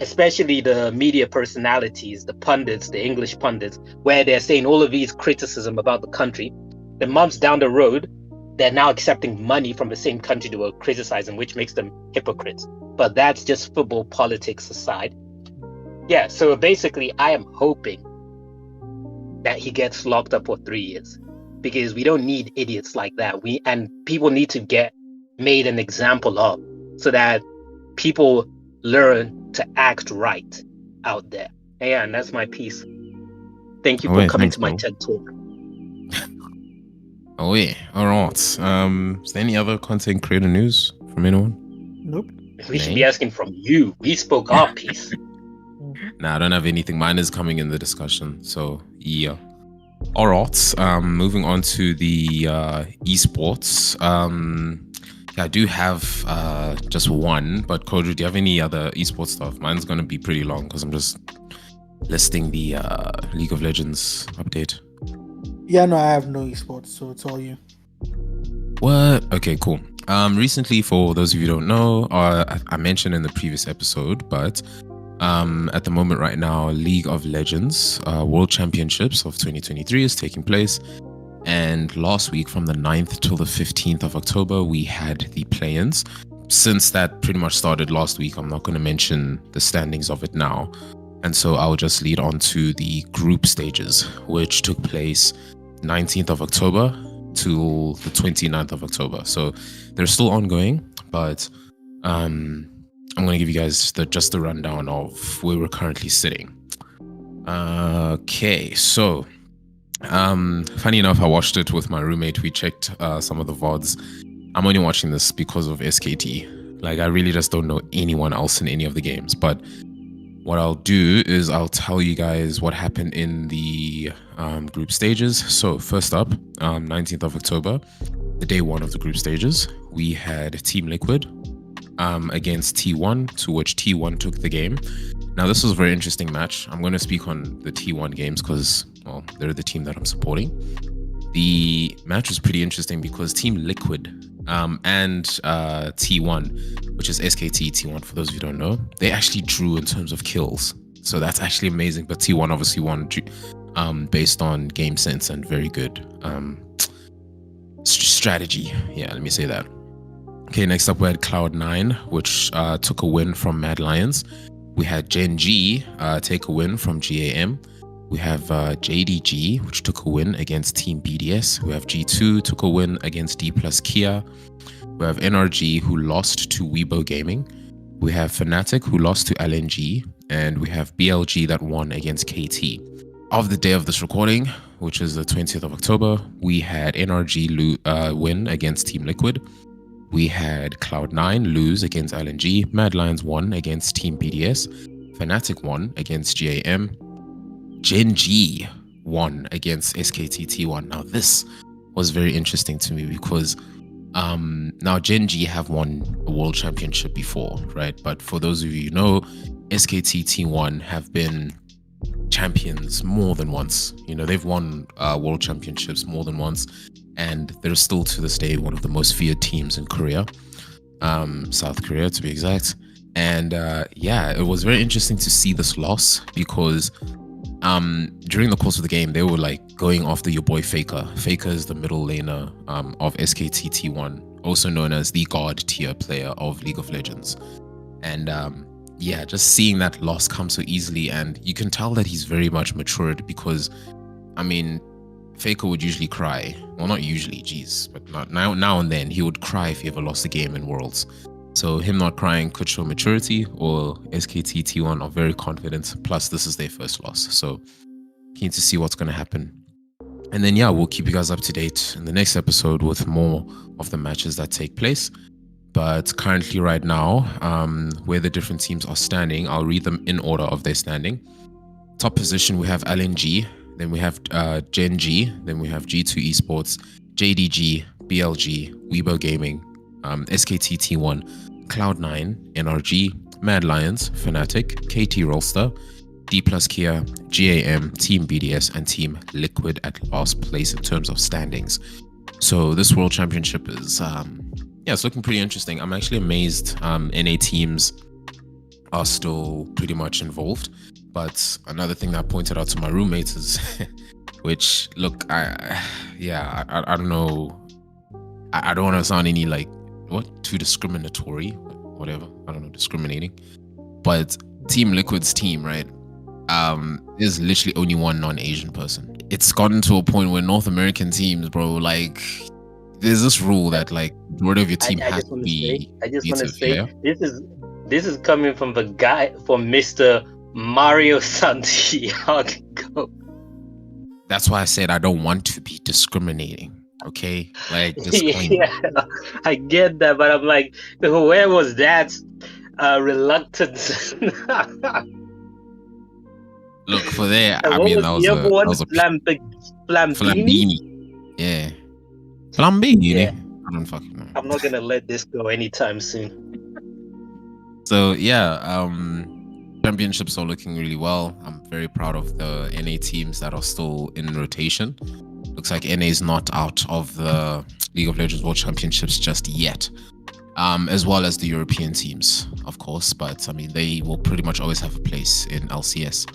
especially the media personalities, the pundits, the English pundits, where they're saying all of these criticism about the country, the months down the road, they're now accepting money from the same country they were criticizing, which makes them hypocrites. But that's just football politics aside. Yeah, so basically, I am hoping that he gets locked up for 3 years, because we don't need idiots like that. And people need to get made an example of, so that people learn to act right out there. Yeah, and that's my piece. Thank you for coming to my TED Talk. Oh yeah, all right. Is there any other content creator news from anyone? Nope. We should be asking from you. We spoke our piece. Nah, I don't have anything. Mine is coming in the discussion. So yeah. All right. Moving on to the esports. Yeah, I do have just one, but Kojo, do you have any other esports stuff? Mine's gonna be pretty long because I'm just listing the League of Legends update. Yeah, no, I have no esports, so it's all you. What? Okay, cool. Recently, for those of you who don't know, I mentioned in the previous episode, but at the moment right now, League of Legends World Championships of 2023 is taking place. And last week, from the 9th till the 15th of October, we had the play-ins. Since that pretty much started last week, I'm not going to mention the standings of it now. And so I'll just lead on to the group stages, which took place 19th of October till the 29th of October. So they're still ongoing, but I'm going to give you guys just the rundown of where we're currently sitting. Okay, so funny enough, I watched it with my roommate. We checked some of the VODs. I'm only watching this because of SKT. Like, I really just don't know anyone else in any of the games. But what I'll do is I'll tell you guys what happened in the group stages. So first up, 19th of October, the day one of the group stages, we had Team Liquid against T1, to which T1 took the game. Now, this was a very interesting match. I'm going to speak on the T1 games because, well, they're the team that I'm supporting. The match was pretty interesting because Team Liquid and T1, which is SKT T1 for those of you who don't know, they actually drew in terms of kills. So that's actually amazing. But T1 obviously won based on game sense and very good strategy. Yeah, let me say that. Okay, next up we had Cloud9, which took a win from Mad Lions. We had Gen G take a win from GAM. We have JDG, which took a win against Team BDS. We have G2 took a win against D plus Kia. We have NRG, who lost to Weibo Gaming. We have Fnatic, who lost to LNG. And we have BLG that won against KT. Of the day of this recording, which is the 20th of October, we had NRG win against Team Liquid. We had Cloud9 lose against LNG. Mad Lions won against Team BDS. Fnatic won against GAM. Gen G won against SKT T1. Now, this was very interesting to me because now Gen G have won a world championship before, right? But for those of you who know, SKT T1 have been champions more than once. You know, they've won world championships more than once, and they're still to this day one of the most feared teams in Korea, South Korea to be exact. And yeah, it was very interesting to see this loss because during the course of the game, they were like going after your boy Faker. Faker is the middle laner of SKT T1, also known as the God tier player of League of Legends. And yeah, just seeing that loss come so easily, and you can tell that he's very much matured because, I mean, Faker would usually cry. Well, not usually, geez, but not now and then he would cry if he ever lost a game in Worlds. So him not crying could show maturity, or SKT T1 are very confident. Plus, this is their first loss. So keen to see what's going to happen. And then, yeah, we'll keep you guys up to date in the next episode with more of the matches that take place. But currently right now, where the different teams are standing, I'll read them in order of their standing. Top position, we have LNG. Then we have Gen G. Then we have G2 Esports, JDG, BLG, Weibo Gaming, SKT T1, Cloud9, NRG, Mad Lions, Fnatic, KT Rolster, D plus Kia, GAM, Team BDS, and Team Liquid at last place in terms of standings. So this World Championship is, yeah, it's looking pretty interesting. I'm actually amazed NA teams are still pretty much involved. But another thing that I pointed out to my roommates is, which, look, I don't know I don't want to sound any like too discriminatory, whatever. I don't know, discriminating. But Team Liquid's team, right? There's literally only one non-Asian person. It's gotten to a point where North American teams, bro, like there's this rule that like majority of your team has to be. I just want to native, say, yeah? this is coming from the guy, from Mr. Mario Santiago. That's why I said I don't want to be discriminating. Okay, like disclaimer. Yeah, I get that, but I'm like, where was that reluctance? Look for there. And I what mean, was the other one? Flambini? Flambini. Yeah, Flambini. Yeah. I don't fucking know. I'm not gonna let this go anytime soon. So yeah, championships are looking really well. I'm very proud of the NA teams that are still in rotation. Looks like NA is not out of the League of Legends World Championships just yet. As well as the European teams, of course. But I mean, they will pretty much always have a place in LCS.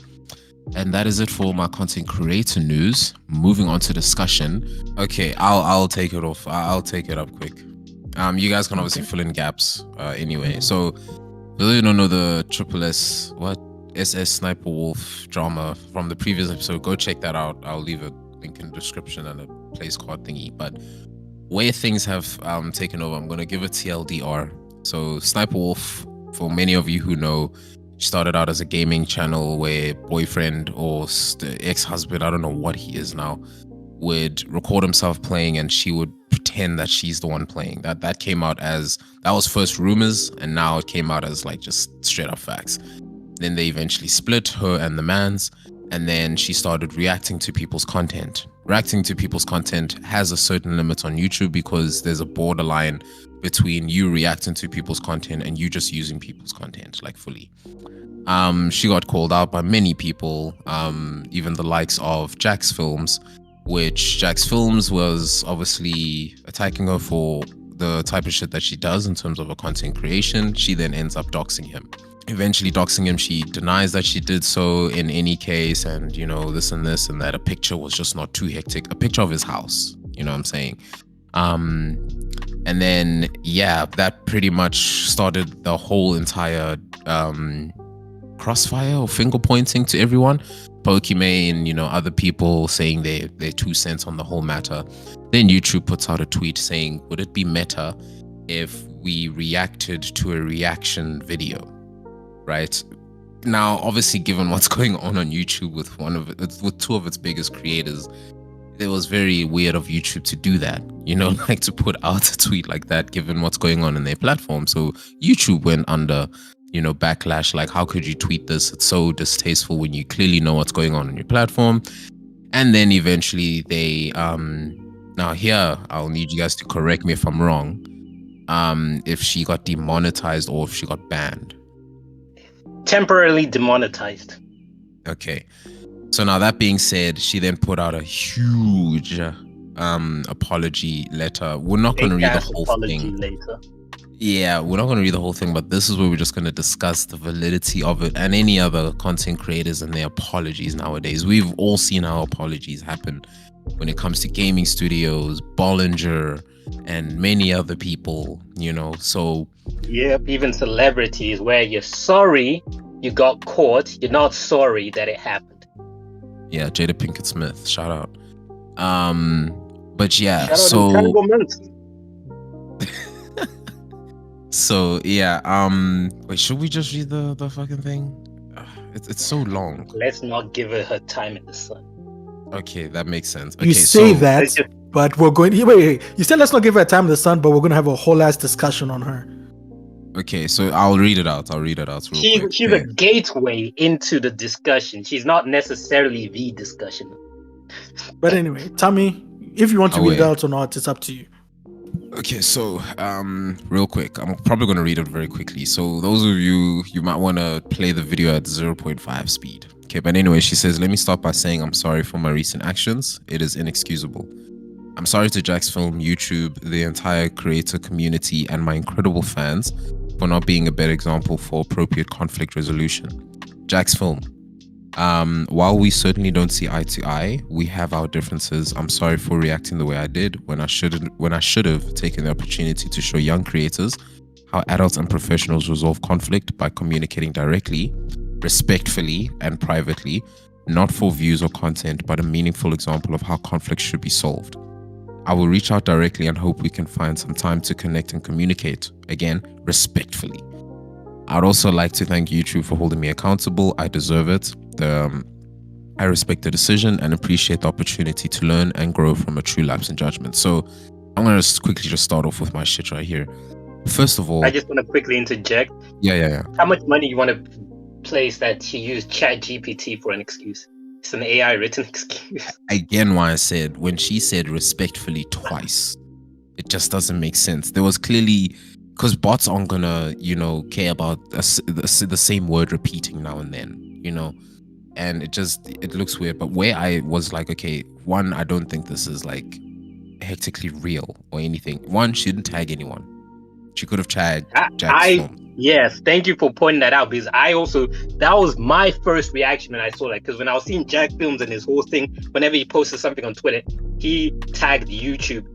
And that is it for my content creator news. Moving on to discussion. Okay, I'll take it off. I'll take it up quick. You guys can obviously fill in gaps anyway. So, for those who don't know the SSsniperwolf drama from the previous episode, go check that out. I'll leave a link in the description and a place card thingy. But where things have taken over, I'm going to give a TLDR. So, Sniperwolf, for many of you who know, started out as a gaming channel where boyfriend or ex-husband, I don't know what he is now, would record himself playing and she would pretend that she's the one playing. That came out as, that was first rumors, and now it came out as like just straight up facts. Then they eventually split, her and the man's, and then she started reacting to people's content. Reacting to people's content has a certain limit on YouTube because there's a borderline between you reacting to people's content and you just using people's content like fully. She got called out by many people, even the likes of Jax Films, which Jax Films was obviously attacking her for the type of shit that she does in terms of her content creation. She then ends up doxing him. Eventually doxing him, she denies that she did so in any case, and you know, this and that a picture was just not too hectic. A picture of his house, you know what I'm saying? And then yeah, that pretty much started the whole entire crossfire or finger pointing to everyone. Pokimane, you know, other people saying their 2 cents on the whole matter. Then YouTube puts out a tweet saying, would it be meta if we reacted to a reaction video? Right now, obviously, given what's going on YouTube with two of its biggest creators, it was very weird of YouTube to do that, you know, like to put out a tweet like that given what's going on in their platform. So YouTube went under, you know, backlash, like how could you tweet this? It's so distasteful when you clearly know what's going on your platform. And then eventually they now here I'll need you guys to correct me if I'm wrong, if she got demonetized or if she got banned. Temporarily demonetized. Okay, so now that being said, she then put out a huge apology letter. We're not going to read the whole thing later. Yeah, we're not going to read the whole thing, but this is where we're just going to discuss the validity of it and any other content creators and their apologies nowadays. We've all seen how apologies happen when it comes to gaming studios, Bollinger, and many other people, you know, so... Yep, even celebrities where you're sorry you got caught, you're not sorry that it happened. Yeah, Jada Pinkett Smith, shout out. But yeah, shout so... Entanglement. So yeah, wait, should we just read the fucking thing? It's so long. Let's not give her time in the sun. Okay, that makes sense. Okay, you say that, but we're going. Wait. You said let's not give her time in the sun, but we're going to have a whole ass discussion on her. Okay, so I'll read it out. Real quick. She's a gateway into the discussion. She's not necessarily the discussion. But anyway, Tommy, if you want to read it out or not, it's up to you. Okay, so real quick, I'm probably going to read it very quickly. So those of you might want to play the video at 0.5 speed. Okay, but anyway, she says, let me start by saying I'm sorry for my recent actions. It is inexcusable. I'm sorry to Jax Film, YouTube, the entire creator community, and my incredible fans for not being a better example for appropriate conflict resolution. Jax Film, While we certainly don't see eye to eye, we have our differences. I'm sorry for reacting the way I did when I should have taken the opportunity to show young creators how adults and professionals resolve conflict by communicating directly, respectfully, and privately, not for views or content, but a meaningful example of how conflict should be solved. I will reach out directly and hope we can find some time to connect and communicate, again, respectfully. I'd also like to thank YouTube for holding me accountable. I deserve it. I respect the decision and appreciate the opportunity to learn and grow from a true lapse in judgment. So I'm going to quickly just start off with my shit right here. First of all, I just want to quickly interject. Yeah. How much money you want to place that she used ChatGPT for an excuse? It's an AI written excuse. Again, why I said when she said respectfully twice, it just doesn't make sense. There was clearly, because bots aren't gonna, care about the same word repeating now and then, and it looks weird. But where I was like, okay, one, I don't think this is like hectically real or anything. One, she didn't tag anyone. She could have tagged Jack's Yes, thank you for pointing that out, because that was my first reaction when I saw that, because when I was seeing Jack Films and his whole thing, whenever he posted something on Twitter, he tagged YouTube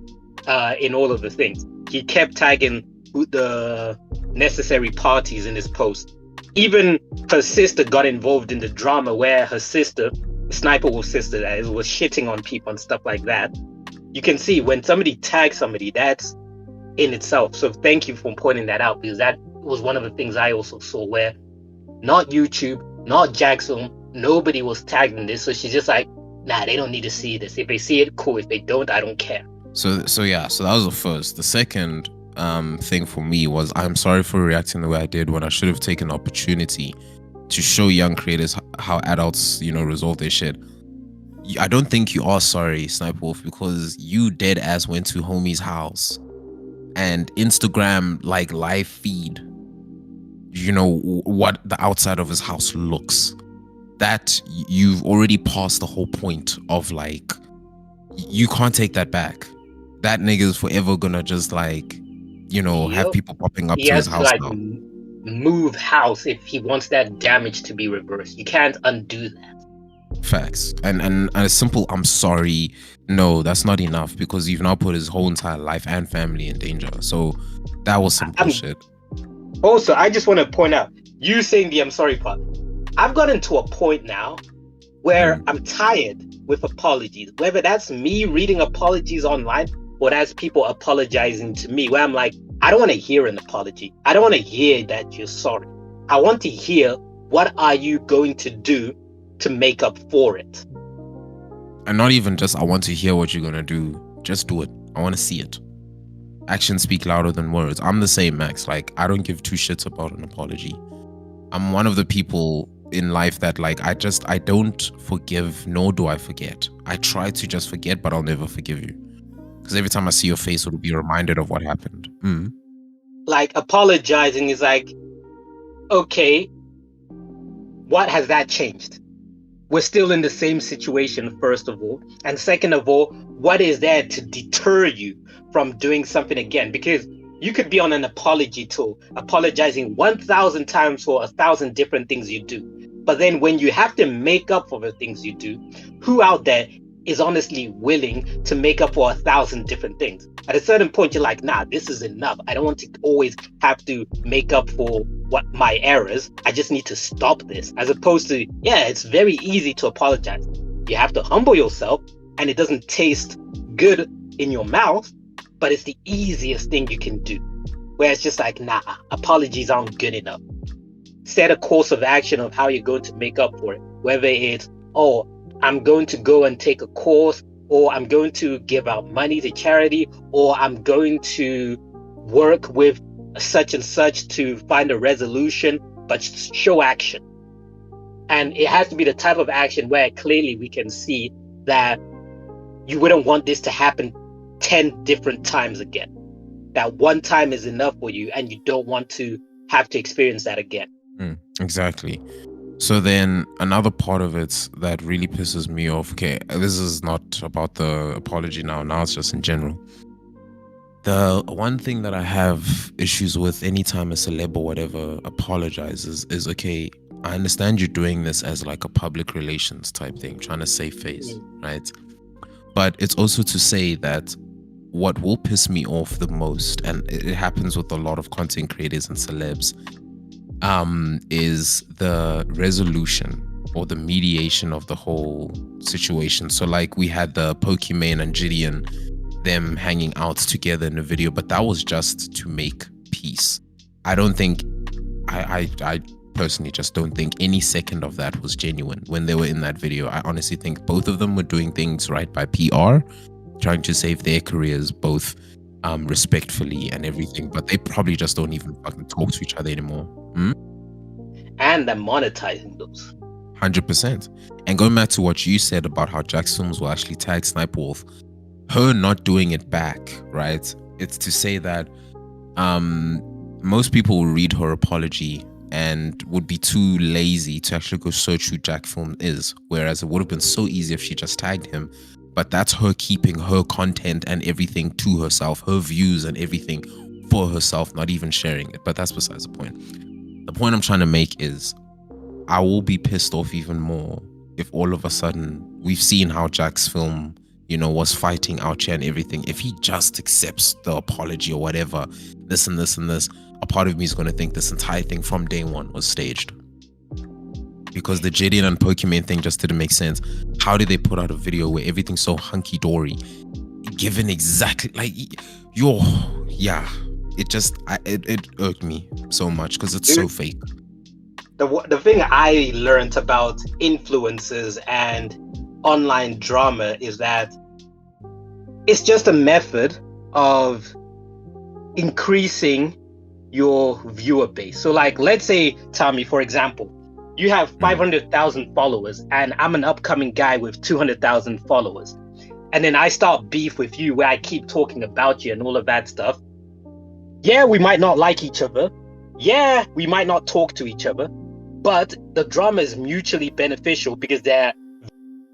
in all of the things. He kept tagging the necessary parties in his post. Even her sister got involved in the drama where her sister, SSsniperwolf's sister, that is, was shitting on people and stuff like that. You can see when somebody tags somebody, that's in itself. So thank you for pointing that out, because that was one of the things I also saw, where not YouTube, not Jackson, nobody was tagged in this. So she's just like, nah, they don't need to see this. If they see it, cool. If they don't, I don't care. So that was the first. The second thing for me was, I'm sorry for reacting the way I did when I should have taken the opportunity to show young creators how adults, resolve their shit. I don't think you are sorry, Sniperwolf, because you dead ass went to homie's house and Instagram like live feed, what the outside of his house looks. That you've already passed the whole point of like, you can't take that back. That nigga's forever gonna just like, have people popping up to his house now. Move house if he wants that damage to be reversed. You can't undo that. Facts. And a simple I'm sorry, no, that's not enough, because you've now put his whole entire life and family in danger. So that was some bullshit. Also, I just want to point out, you saying the I'm sorry part, I've gotten to a point now where I'm tired with apologies, whether that's me reading apologies online or that's people apologizing to me, where I'm like, I don't want to hear an apology. I don't want to hear that you're sorry. I want to hear, what are you going to do to make up for it? And not even just, I want to hear what you're going to do. Just do it. I want to see it. Actions speak louder than words. I'm the same, Max. Like, I don't give two shits about an apology. I'm one of the people in life that like, I don't forgive, nor do I forget. I try to just forget, but I'll never forgive you. Because every time I see your face, it'll be reminded of what happened. Like, apologizing is like, okay, what has that changed? We're still in the same situation, first of all. And second of all, what is there to deter you from doing something again? Because you could be on an apology tour, apologizing 1,000 times for 1,000 different things you do. But then when you have to make up for the things you do, who out there is honestly willing to make up for 1,000 different things? At a certain point, you're like, nah, this is enough. I don't want to always have to make up for what my errors. I just need to stop this. As opposed to, yeah, it's very easy to apologize. You have to humble yourself, and it doesn't taste good in your mouth, but it's the easiest thing you can do. Where it's just like, nah, apologies aren't good enough. Set a course of action of how you're going to make up for it. Whether it's, oh, I'm going to go and take a course, or I'm going to give out money to charity, or I'm going to work with such and such to find a resolution, but show action. And it has to be the type of action where clearly we can see that you wouldn't want this to happen 10 different times again. That one time is enough for you, and you don't want to have to experience that again. Exactly. So then another part of it that really pisses me off, okay, this is not about the apology now it's just in general. The one thing that I have issues with anytime a celeb or whatever apologizes is, okay, I understand you're doing this as like a public relations type thing, trying to save face, right? But it's also to say that what will piss me off the most, and it happens with a lot of content creators and celebs, is the resolution or the mediation of the whole situation. So like we had the Pokimane and Gideon, them hanging out together in a video, but that was just to make peace. I don't think, I personally just don't think any second of that was genuine when they were in that video. I honestly think both of them were doing things right by PR, trying to save their careers, both respectfully and everything, but they probably just don't even fucking talk to each other anymore. And they're monetizing those. 100%. And going back to what you said about how Jack's films will actually tag Ssniperwolf, her not doing it back, right? It's to say that most people will read her apology and would be too lazy to actually go search who Jack film is, whereas it would have been so easy if she just tagged him. But that's her keeping her content and everything to herself, her views and everything for herself, not even sharing it. But that's besides the point. The point I'm trying to make is I will be pissed off even more if all of a sudden we've seen how Jack's film, you know, was fighting out here and everything. If he just accepts the apology or whatever, this and this and this, a part of me is going to think this entire thing from day one was staged. Because the Gideon and Pokimane thing just didn't make sense. How did they put out a video where everything's so hunky-dory, given exactly like it irked me so much because it's so fake. The thing I learned about influencers and online drama is that it's just a method of increasing your viewer base. So like, let's say, Tommy, for example, you have 500,000 followers and I'm an upcoming guy with 200,000 followers. And then I start beef with you where I keep talking about you and all of that stuff. Yeah, we might not like each other. Yeah, we might not talk to each other. But the drama is mutually beneficial because there are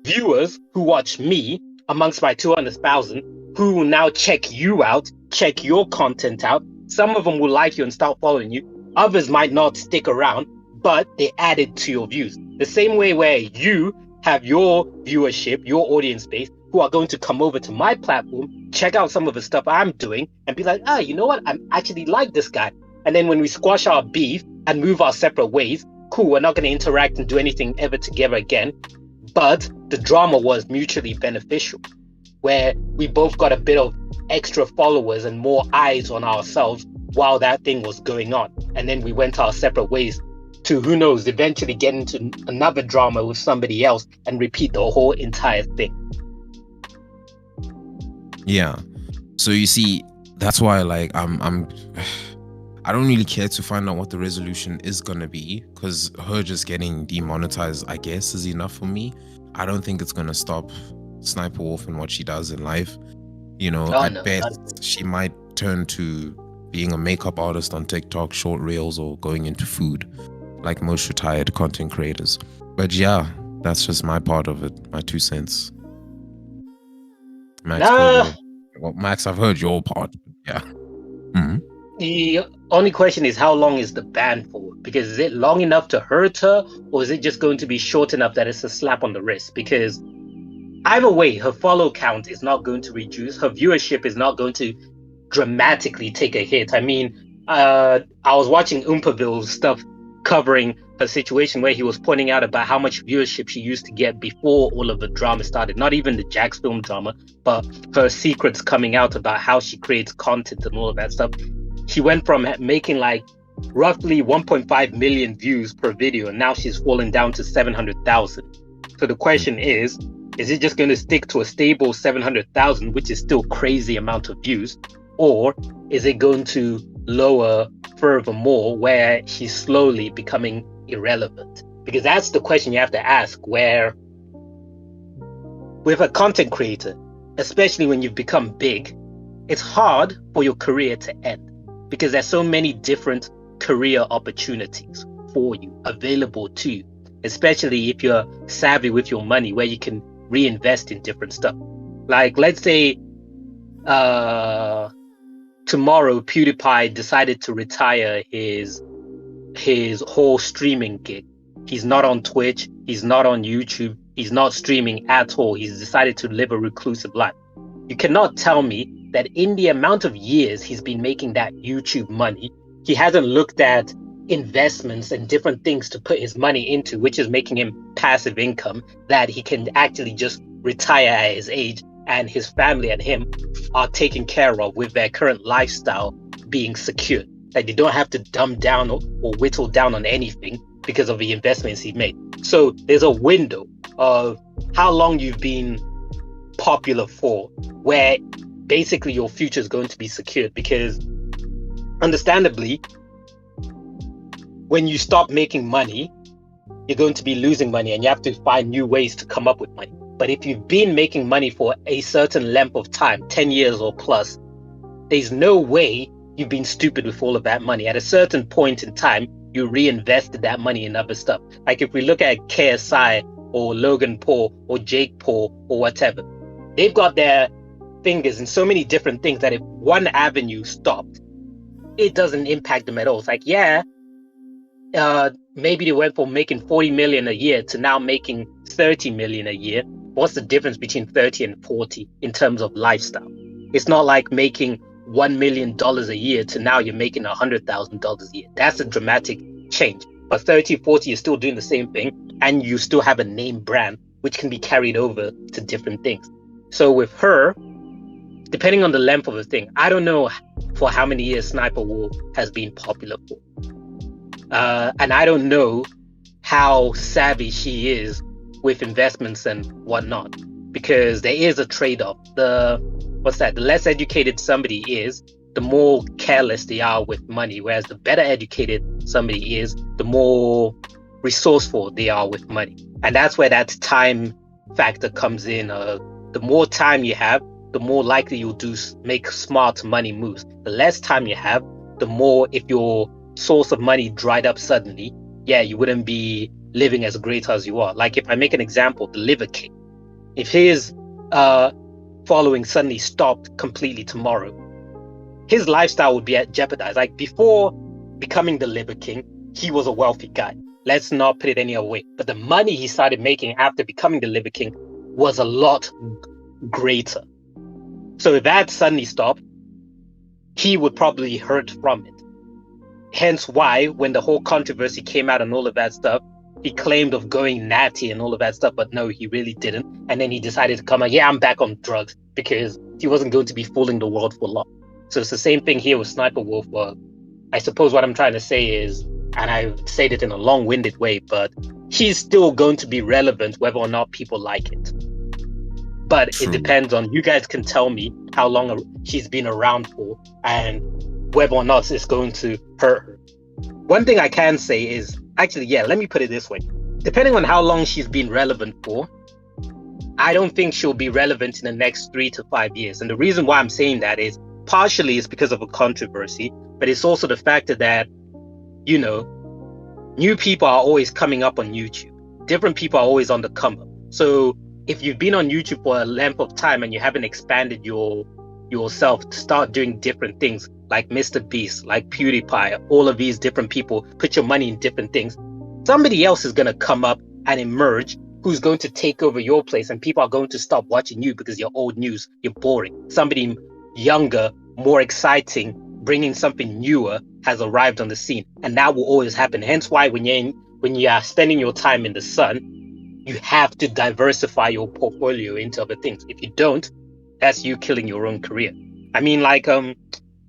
viewers who watch me amongst my 200,000 who will now check you out, check your content out. Some of them will like you and start following you. Others might not stick around, but they added to your views. The same way where you have your viewership, your audience base, who are going to come over to my platform, check out some of the stuff I'm doing, and be like, you know what? I actually like this guy. And then when we squash our beef and move our separate ways, cool, we're not going to interact and do anything ever together again. But the drama was mutually beneficial, where we both got a bit of extra followers and more eyes on ourselves while that thing was going on. And then we went our separate ways to, who knows, eventually get into another drama with somebody else and repeat the whole entire thing. Yeah. So you see, that's why like I don't really care to find out what the resolution is gonna be, because her just getting demonetized, I guess, is enough for me. I don't think it's gonna stop Ssniperwolf and what she does in life. You know, at best she might turn to being a makeup artist on TikTok, short reels, or going into food, like most retired content creators. But yeah, that's just my part of it, my 2 cents. Max, I've heard your part. Yeah. Mm-hmm. The only question is, how long is the ban for? Because is it long enough to hurt her, or is it just going to be short enough that it's a slap on the wrist? Because either way, her follow count is not going to reduce. Her viewership is not going to dramatically take a hit. I mean, I was watching Oompaville's stuff covering her situation where he was pointing out about how much viewership she used to get before all of the drama started. Not even the Jack's film drama, but her secrets coming out about how she creates content and all of that stuff. She went from making like roughly 1.5 million views per video, and now she's fallen down to 700,000. So the question is it just going to stick to a stable 700,000, which is still crazy amount of views, or is it going to lower furthermore where she's slowly becoming irrelevant? Because that's the question you have to ask, where with a content creator, especially when you've become big, it's hard for your career to end because there's so many different career opportunities for you available to you, especially if you're savvy with your money, where you can reinvest in different stuff. Like, let's say tomorrow PewDiePie decided to retire his whole streaming gig. He's not on Twitch. He's not on YouTube. He's not streaming at all. He's decided to live a reclusive life. You cannot tell me that in the amount of years he's been making that YouTube money, he hasn't looked at investments and different things to put his money into, which is making him passive income that he can actually just retire at his age, and his family and him are taken care of with their current lifestyle being secured. Like they don't have to dumb down or whittle down on anything because of the investments he made. So there's a window of how long you've been popular for where basically your future is going to be secured, because understandably, when you stop making money, you're going to be losing money and you have to find new ways to come up with money. But if you've been making money for a certain length of time, 10 years or plus, there's no way you've been stupid with all of that money. At a certain point in time, you reinvested that money in other stuff. Like if we look at KSI or Logan Paul or Jake Paul or whatever, they've got their fingers in so many different things that if one avenue stopped, it doesn't impact them at all. It's like, maybe they went from making 40 million a year to now making 30 million a year. What's the difference between 30 and 40 in terms of lifestyle? It's not like making $1 million a year to now you're making $100,000 a year. That's a dramatic change. But 30, 40, you're still doing the same thing, and you still have a name brand which can be carried over to different things. So with her, depending on the length of the thing, I don't know for how many years Sniper Wolf has been popular for. And I don't know how savvy she is with investments and whatnot, because there is a trade-off. The less educated somebody is, the more careless they are with money, whereas the better educated somebody is, the more resourceful they are with money. And that's where that time factor comes in. The more time you have, the more likely you'll make smart money moves. The less time you have, the more, if your source of money dried up suddenly, you wouldn't be living as great as you are. Like if I make an example, the Liver King, if his following suddenly stopped completely tomorrow, his lifestyle would be jeopardized. Like before becoming the Liver King, he was a wealthy guy. Let's not put it any other way. But the money he started making after becoming the Liver King was a lot greater. So if that suddenly stopped, he would probably hurt from it. Hence why when the whole controversy came out and all of that stuff, he claimed of going natty and all of that stuff, but no, he really didn't. And then he decided to come out, I'm back on drugs, because he wasn't going to be fooling the world for long. So it's the same thing here with Sniper Wolf. I suppose what I'm trying to say is, and I've said it in a long-winded way, but he's still going to be relevant whether or not people like it. But True. It depends on, you guys can tell me how long she's been around for and whether or not it's going to hurt her. One thing I can say is, let me put it this way. Depending on how long she's been relevant for, I don't think she'll be relevant in the next 3 to 5 years. And the reason why I'm saying that is partially it's because of a controversy, but it's also the fact that, new people are always coming up on YouTube. Different people are always on the come up. So if you've been on YouTube for a length of time and you haven't expanded yourself to start doing different things, like Mr. Beast, like PewDiePie, all of these different people, put your money in different things, somebody else is going to come up and emerge who's going to take over your place, and people are going to stop watching you because you're old news, you're boring. Somebody younger, more exciting, bringing something newer has arrived on the scene, and that will always happen. Hence why when you are spending your time in the sun, you have to diversify your portfolio into other things. If you don't, that's you killing your own career. I mean, like,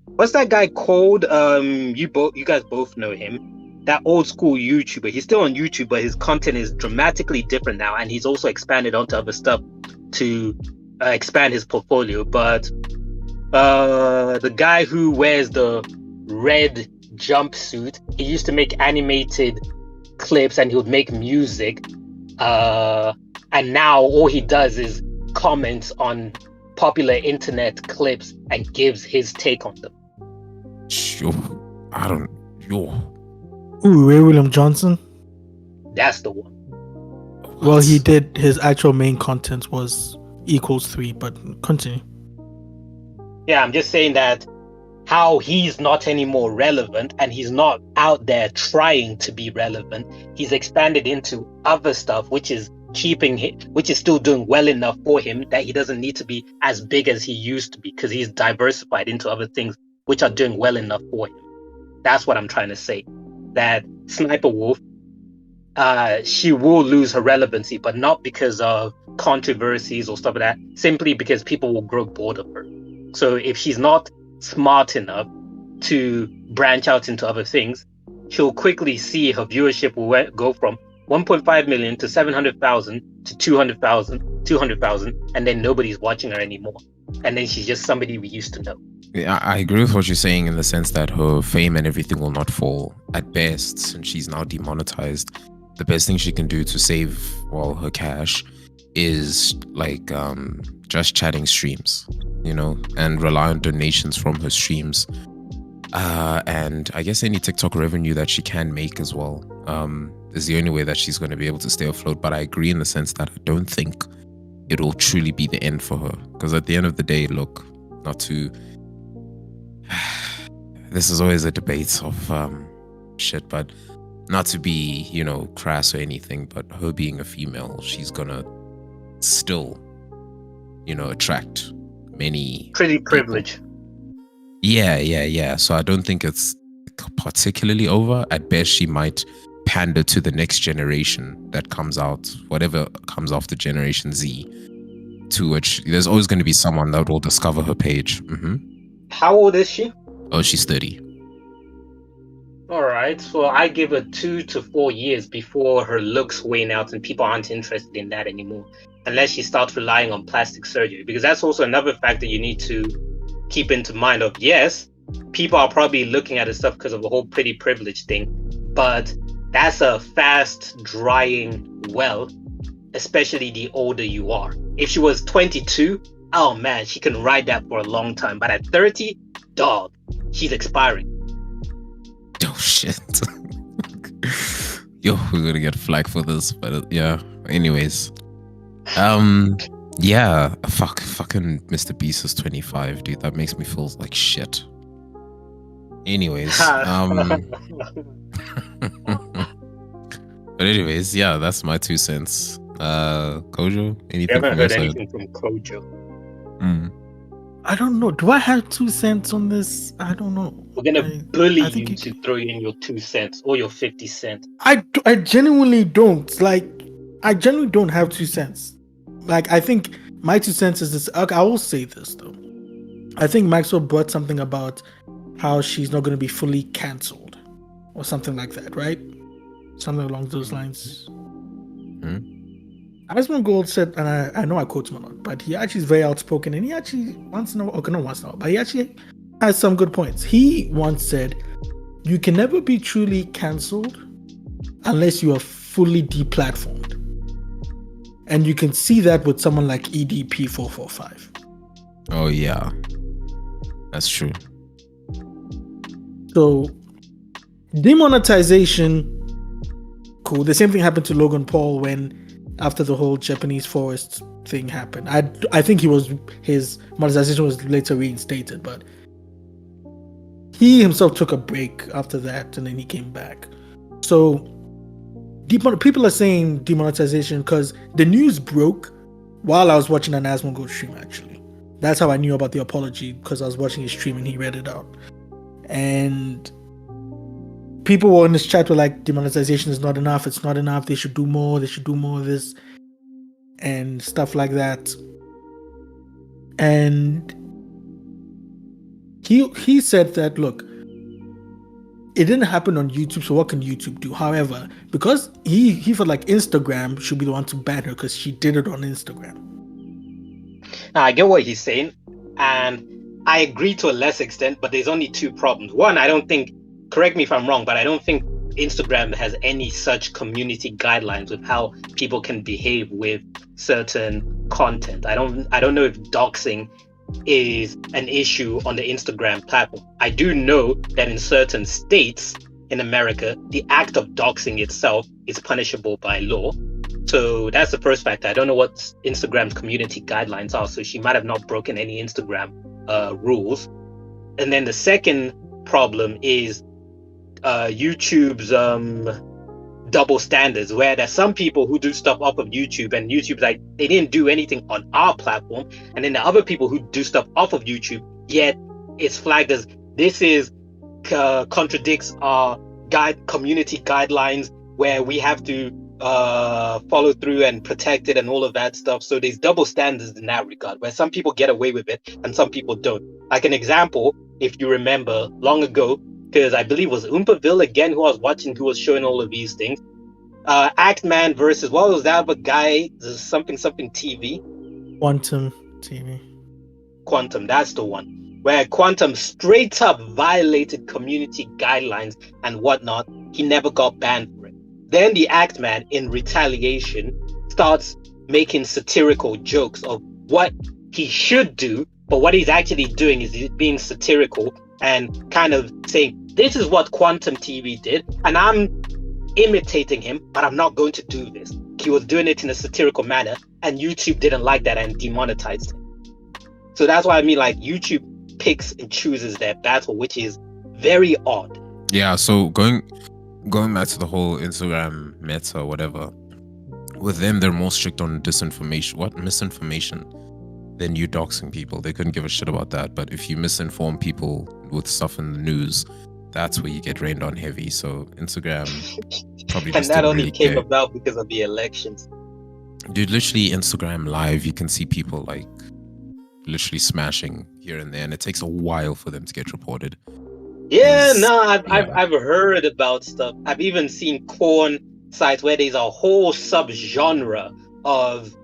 what's that guy called? You guys both know him. That old school YouTuber. He's still on YouTube, but his content is dramatically different now, and he's also expanded onto other stuff to expand his portfolio. But the guy who wears the red jumpsuit, he used to make animated clips and he would make music. And now all he does is comments on popular internet clips and gives his take on them. Ray William Johnson? That's the one. Well, he did, his actual main content was =3, but continue. Yeah, I'm just saying that how he's not anymore relevant and he's not out there trying to be relevant. He's expanded into other stuff, which is keeping him, which is still doing well enough for him that he doesn't need to be as big as he used to be because he's diversified into other things which are doing well enough for him. That's what I'm trying to say. That Sniper Wolf, she will lose her relevancy, but not because of controversies or stuff like that, simply because people will grow bored of her. So if she's not smart enough to branch out into other things, she'll quickly see her viewership will go from 1.5 million to 700,000 to 200,000, and then nobody's watching her anymore. And then she's just somebody we used to know. Yeah, I agree with what you're saying in the sense that her fame and everything will not fall. At best, since she's now demonetized, the best thing she can do to save her cash is like just chatting streams, and rely on donations from her streams. And I guess any TikTok revenue that she can make as well is the only way that she's going to be able to stay afloat. But I agree in the sense that I don't think it'll truly be the end for her. Because at the end of the day, look, not to... this is always a debate of shit, but not to be, crass or anything, but her being a female, she's gonna still, attract many... Pretty privilege. Yeah. So I don't think it's particularly over. At best, she might pander to the next generation that comes out, whatever comes after Generation Z, to which there's always going to be someone that will discover her page. How old is she? Oh, she's 30. All right, so I give her 2 to 4 years before her looks wane out and people aren't interested in that anymore, unless she starts relying on plastic surgery, because that's also another factor you need to keep into mind of. Yes, people are probably looking at this stuff because of the whole pretty privilege thing, but that's a fast drying well, especially the older you are. If she was 22, oh man, she can ride that for a long time, but at 30, dog, she's expiring. Oh shit. Yo, we're gonna get flagged for this, but yeah. Anyways, yeah, fucking Mr. Beast is 25, dude. That makes me feel like shit. Anyways, but anyways, yeah, that's my 2 cents. Kojo, anything? I haven't heard anything from Kojo. I don't know. Do I have 2 cents on this? I don't know. We're gonna bully you to throw in your 2 cents or your 50 cents. I genuinely don't. Like, I genuinely don't have 2 cents. Like, I think my 2 cents is this. Okay, I will say this though. I think Maxwell brought something about how she's not going to be fully cancelled or something like that, right? Something along those lines. Asmon Gold said, and I know I quote him a lot, but he actually is very outspoken, and he actually once in a while, okay, not once in a while, but he actually has some good points. He once said, you can never be truly cancelled unless you are fully deplatformed. And you can see that with someone like EDP445. Oh yeah, that's true. So demonetization, cool. The same thing happened to Logan Paul when after the whole Japanese forest thing happened. I think his monetization was later reinstated, but he himself took a break after that and then he came back. So people are saying demonetization because the news broke while I was watching an Asmongold stream, actually. That's how I knew about the apology, because I was watching his stream and he read it out. And people were in this chat were like, demonetization is not enough, it's not enough, they should do more of this and stuff like that. And he said that, look, it didn't happen on YouTube, so what can YouTube do? However, because he felt like Instagram should be the one to ban her because she did it on Instagram. I get what he's saying, and I agree to a less extent, but there's only 2 problems. One, I don't think, correct me if I'm wrong, but I don't think Instagram has any such community guidelines with how people can behave with certain content. I don't know if doxing is an issue on the Instagram platform. I do know that in certain states in America, the act of doxing itself is punishable by law. So that's the first factor. I don't know what Instagram's community guidelines are, so she might have not broken any Instagram rules. And then the second problem is YouTube's double standards, where there's some people who do stuff off of YouTube, and YouTube's like, they didn't do anything on our platform, and then the other people who do stuff off of YouTube, yet it's flagged as this is contradicts our community guidelines, where we have to follow through and protect it and all of that stuff. So there's double standards in that regard, where some people get away with it and some people don't. Like an example, if you remember long ago, because I believe it was Oompaville again who I was watching, who was showing all of these things. Actman versus, what was that other guy? Something TV? Quantum TV. Quantum, that's the one. Where Quantum straight up violated community guidelines and whatnot. He never got banned for it. Then the Actman, in retaliation, starts making satirical jokes of what he should do, but what he's actually doing is he's being satirical and kind of saying, this is what Quantum TV did, and I'm imitating him, but I'm not going to do this. He was doing it in a satirical manner, and YouTube didn't like that and demonetized him. So that's why I mean, like, YouTube picks and chooses their battle, which is very odd. Yeah, so going back to the whole Instagram meta or whatever, with them, they're more strict on misinformation than you doxing people. They couldn't give a shit about that. But if you misinform people with stuff in the news, that's where you get rained on heavy. So Instagram probably and just that didn't only really came care. about because of the elections. Dude, literally Instagram live, you can see people like literally smashing here and there, and it takes a while for them to get reported. Yeah, no, I've heard about stuff. I've even seen porn sites where there's a whole subgenre of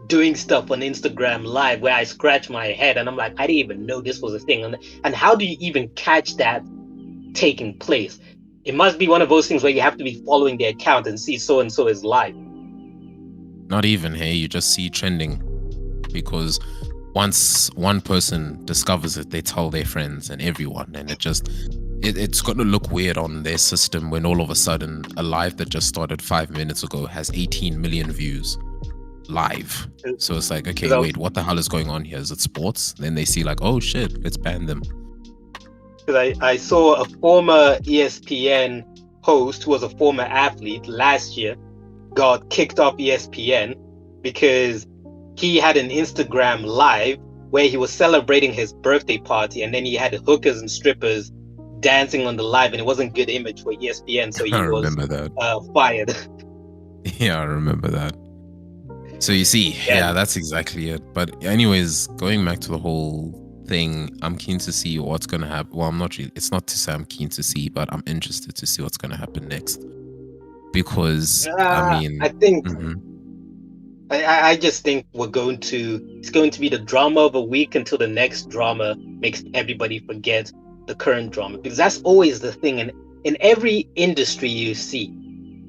doing stuff on Instagram live, where I scratch my head and I'm like, I didn't even know this was a thing. And how do you even catch that taking place? It must be one of those things where you have to be following the account and see so and so is live. Not even, hey, you just see trending, because once one person discovers it, they tell their friends and everyone, and it's going to look weird on their system when all of a sudden a live that just started 5 minutes ago has 18 million views live. So it's like, okay, wait, what the hell is going on here? Is it sports? Then they see like, oh shit, let's ban them. Because I saw a former ESPN host who was a former athlete last year got kicked off ESPN because he had an Instagram live where he was celebrating his birthday party, and then he had hookers and strippers dancing on the live, and it wasn't good image for ESPN, so he was fired. Yeah, I remember that. So you see, yeah, that's exactly it. But anyways, going back to the whole thing, I'm keen to see what's going to happen. Well, I'm not really, it's not to say I'm keen to see, but I'm interested to see what's going to happen next. Because, I think, I just think it's going to be the drama of a week until the next drama makes everybody forget the current drama. Because that's always the thing. And in every industry you see,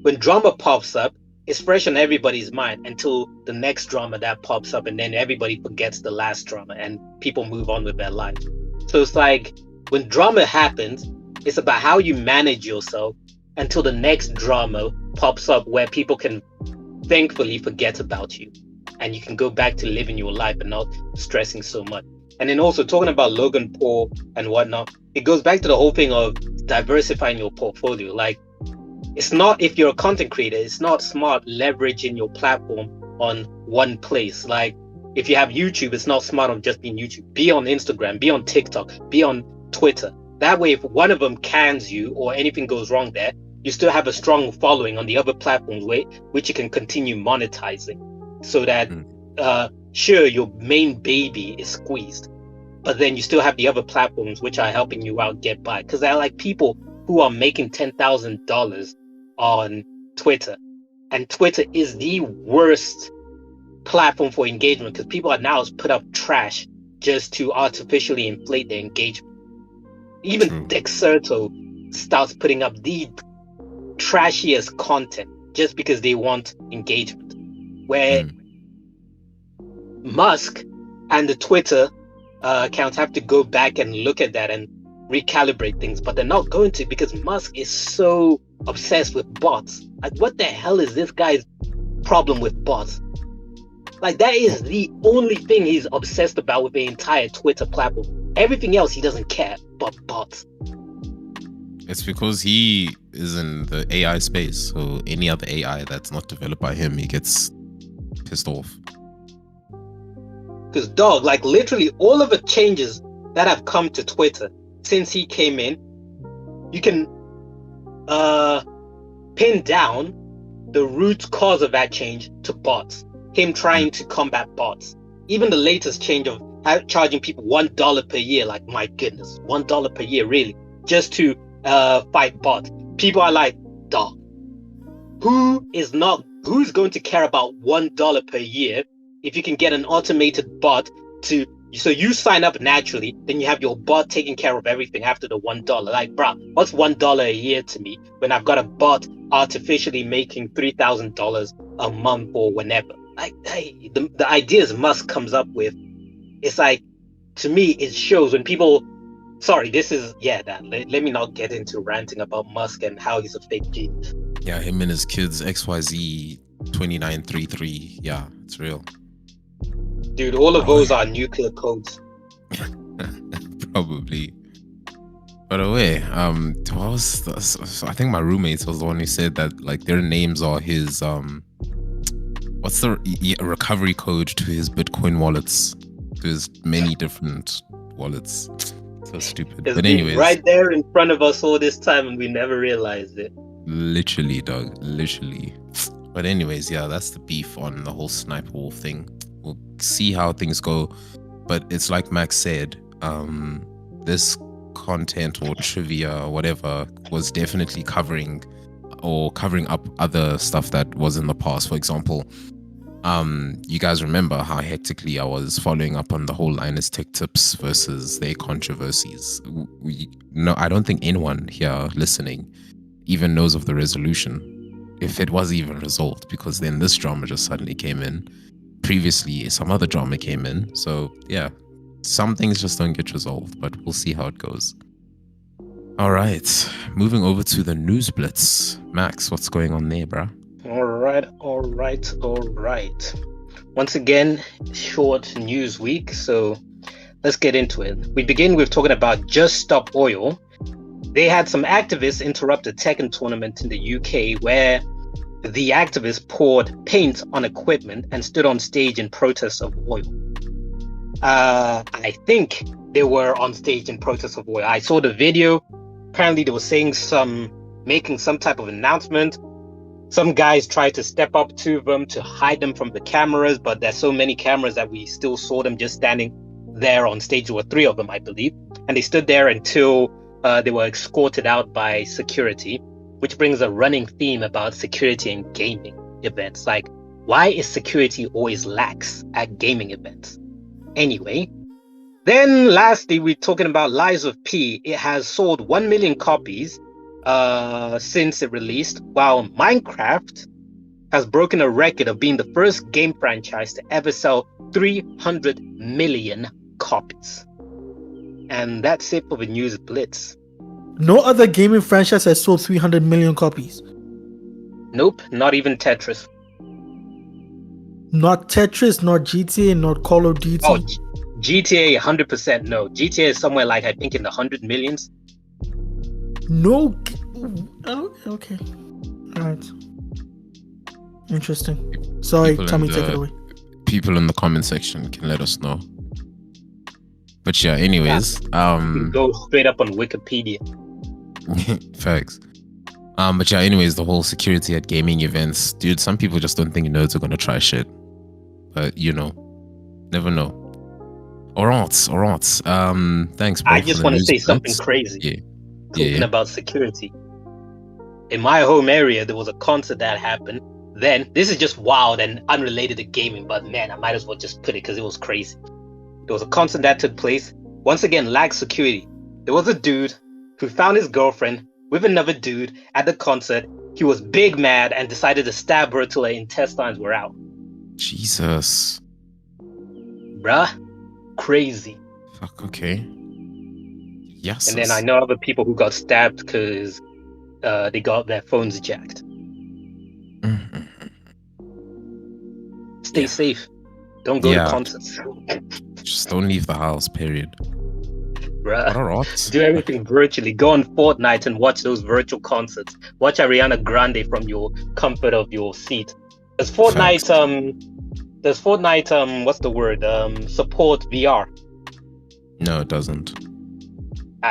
when drama pops up, it's fresh on everybody's mind until the next drama that pops up, and then everybody forgets the last drama and people move on with their life. So it's like when drama happens, it's about how you manage yourself until the next drama pops up, where people can thankfully forget about you and you can go back to living your life and not stressing so much. And then also talking about Logan Paul and whatnot, it goes back to the whole thing of diversifying your portfolio. Like, it's not, if you're a content creator, it's not smart leveraging your platform on one place. Like, if you have YouTube, it's not smart on just being YouTube. Be on Instagram, be on TikTok, be on Twitter. That way, if one of them cans you or anything goes wrong there, you still have a strong following on the other platforms, which you can continue monetizing. So that, sure, your main baby is squeezed, but then you still have the other platforms which are helping you out get by. Because I like people who are making $10,000 on Twitter, and Twitter is the worst platform for engagement, because people are now put up trash just to artificially inflate their engagement. Even Dexerto starts putting up the trashiest content just because they want engagement, where Musk and the Twitter accounts have to go back and look at that and recalibrate things, but they're not going to, because Musk is so obsessed with bots. Like, what the hell is this guy's problem with bots? Like, that is the only thing he's obsessed about with the entire Twitter platform. Everything else he doesn't care, but bots. It's because he is in the AI space, so any other AI that's not developed by him, he gets pissed off. Because dog, like literally all of the changes that have come to Twitter since he came in, you can pin down the root cause of that change to bots. Him trying to combat bots. Even the latest change of charging people $1 per year, like my goodness, $1 per year, really, just to fight bots. People are like, dog, who's going to care about $1 per year if you can get an automated bot so you sign up naturally, then you have your bot taking care of everything after the $1. Like, bruh, what's $1 a year to me when I've got a bot artificially making $3,000 a month or whenever? Like, hey, the ideas Musk comes up with, it's like, to me, it shows when people. Sorry, this is let me not get into ranting about Musk and how he's a fake genius. Yeah, him and his kids XYZ 2933. Yeah, it's real. Dude, all of those are nuclear codes. Probably. By the way, I think my roommate was the one who said that like their names are his what's the recovery code to his Bitcoin wallets, to his many different wallets. So stupid. It's but been anyways, right there in front of us all this time and we never realized it. Literally, dog. Literally. But anyways, yeah, that's the beef on the whole Sniper Wolf thing. We'll see how things go. But it's like Max said, this content or trivia or whatever was definitely covering up other stuff that was in the past. For example, you guys remember how hectically I was following up on the whole Linus Tech Tips versus their controversies. I don't think anyone here listening even knows of the resolution, if it was even resolved, because then this drama just suddenly came in. Previously, some other drama came in. So yeah, some things just don't get resolved, but we'll see how it goes. All right, moving over to the news blitz. Max, what's going on there, bruh? All right. Once again, short news week, so let's get into it. We begin with talking about Just Stop Oil. They had some activists interrupt a Tekken tournament in the UK where the activists poured paint on equipment and stood on stage in protest of oil. I think they were on stage in protest of oil. I saw the video. Apparently they were making some type of announcement. Some guys tried to step up to them to hide them from the cameras, but there's so many cameras that we still saw them just standing there on stage. There were 3 of them, I believe. And they stood there until they were escorted out by security, which brings a running theme about security and gaming events. Like, why is security always lax at gaming events? Anyway, then lastly, we're talking about Lies of P. It has sold 1 million copies since it released, while Minecraft has broken a record of being the first game franchise to ever sell 300 million copies. And that's it for the news blitz. No other gaming franchise has sold 300 million copies. Nope, not even Tetris. Not Tetris, not GTA, not Call of Duty. Oh, GTA 100% no. GTA is somewhere like, I think, in the 100 millions. No. Oh, okay. All right. Interesting. Sorry, Tommy, take it away. People in the comment section can let us know. But yeah, anyways, You can go straight up on Wikipedia. Facts. But yeah, anyways, the whole security at gaming events, dude, some people just don't think nerds are gonna try shit. But never know. Alright. Thanks, bro. I just want to say something crazy. Talking about security. In my home area, there was a concert that happened. Then, this is just wild and unrelated to gaming, but man, I might as well just put it because it was crazy. There was a concert that took place. Once again, lax security. There was a dude who found his girlfriend with another dude at the concert. He was big mad and decided to stab her till her intestines were out. Jesus. Bruh. Crazy. Fuck, okay. Yes. And then I know other people who got stabbed because they got their phones jacked. Stay safe. Don't go to concerts. Just don't leave the house, period. bruh. What are odds? Do everything virtually. Go on Fortnite and watch those virtual concerts. Watch Ariana Grande from your comfort of your seat. Does Fortnite what's the word? Support VR? No, it doesn't.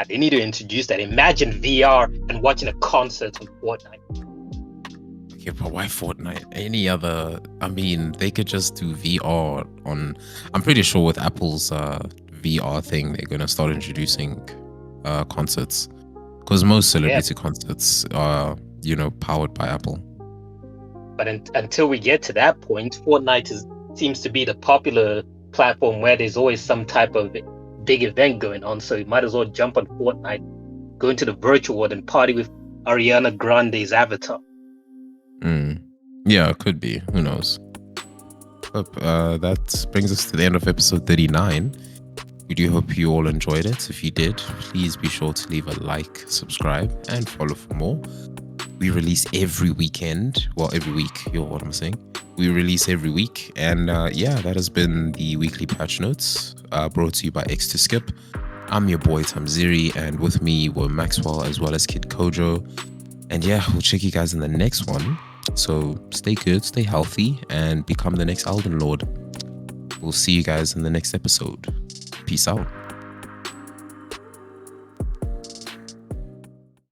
They need to introduce that. Imagine VR and watching a concert on Fortnite. Okay, but why Fortnite? Any other? I mean, they could just do VR on. I'm pretty sure with Apple's VR thing, they're gonna start introducing concerts, because most celebrity concerts are, powered by Apple. But until we get to that point, Fortnite seems to be the popular platform where there's always some type of big event going on. So you might as well jump on Fortnite, go into the virtual world and party with Ariana Grande's avatar. Yeah, it could be. Who knows? But that brings us to the end of episode 39. We do hope you all enjoyed it. If you did, please be sure to leave a like, subscribe, and follow for more. We release every weekend. Well, every week. You know what I'm saying? We release every week. And that has been the weekly patch notes brought to you by X to Skip. I'm your boy Thamziri, and with me were Maxwell as well as Kid Kojo. And we'll check you guys in the next one. So stay good, stay healthy, and become the next Elden Lord. We'll see you guys in the next episode. Peace out.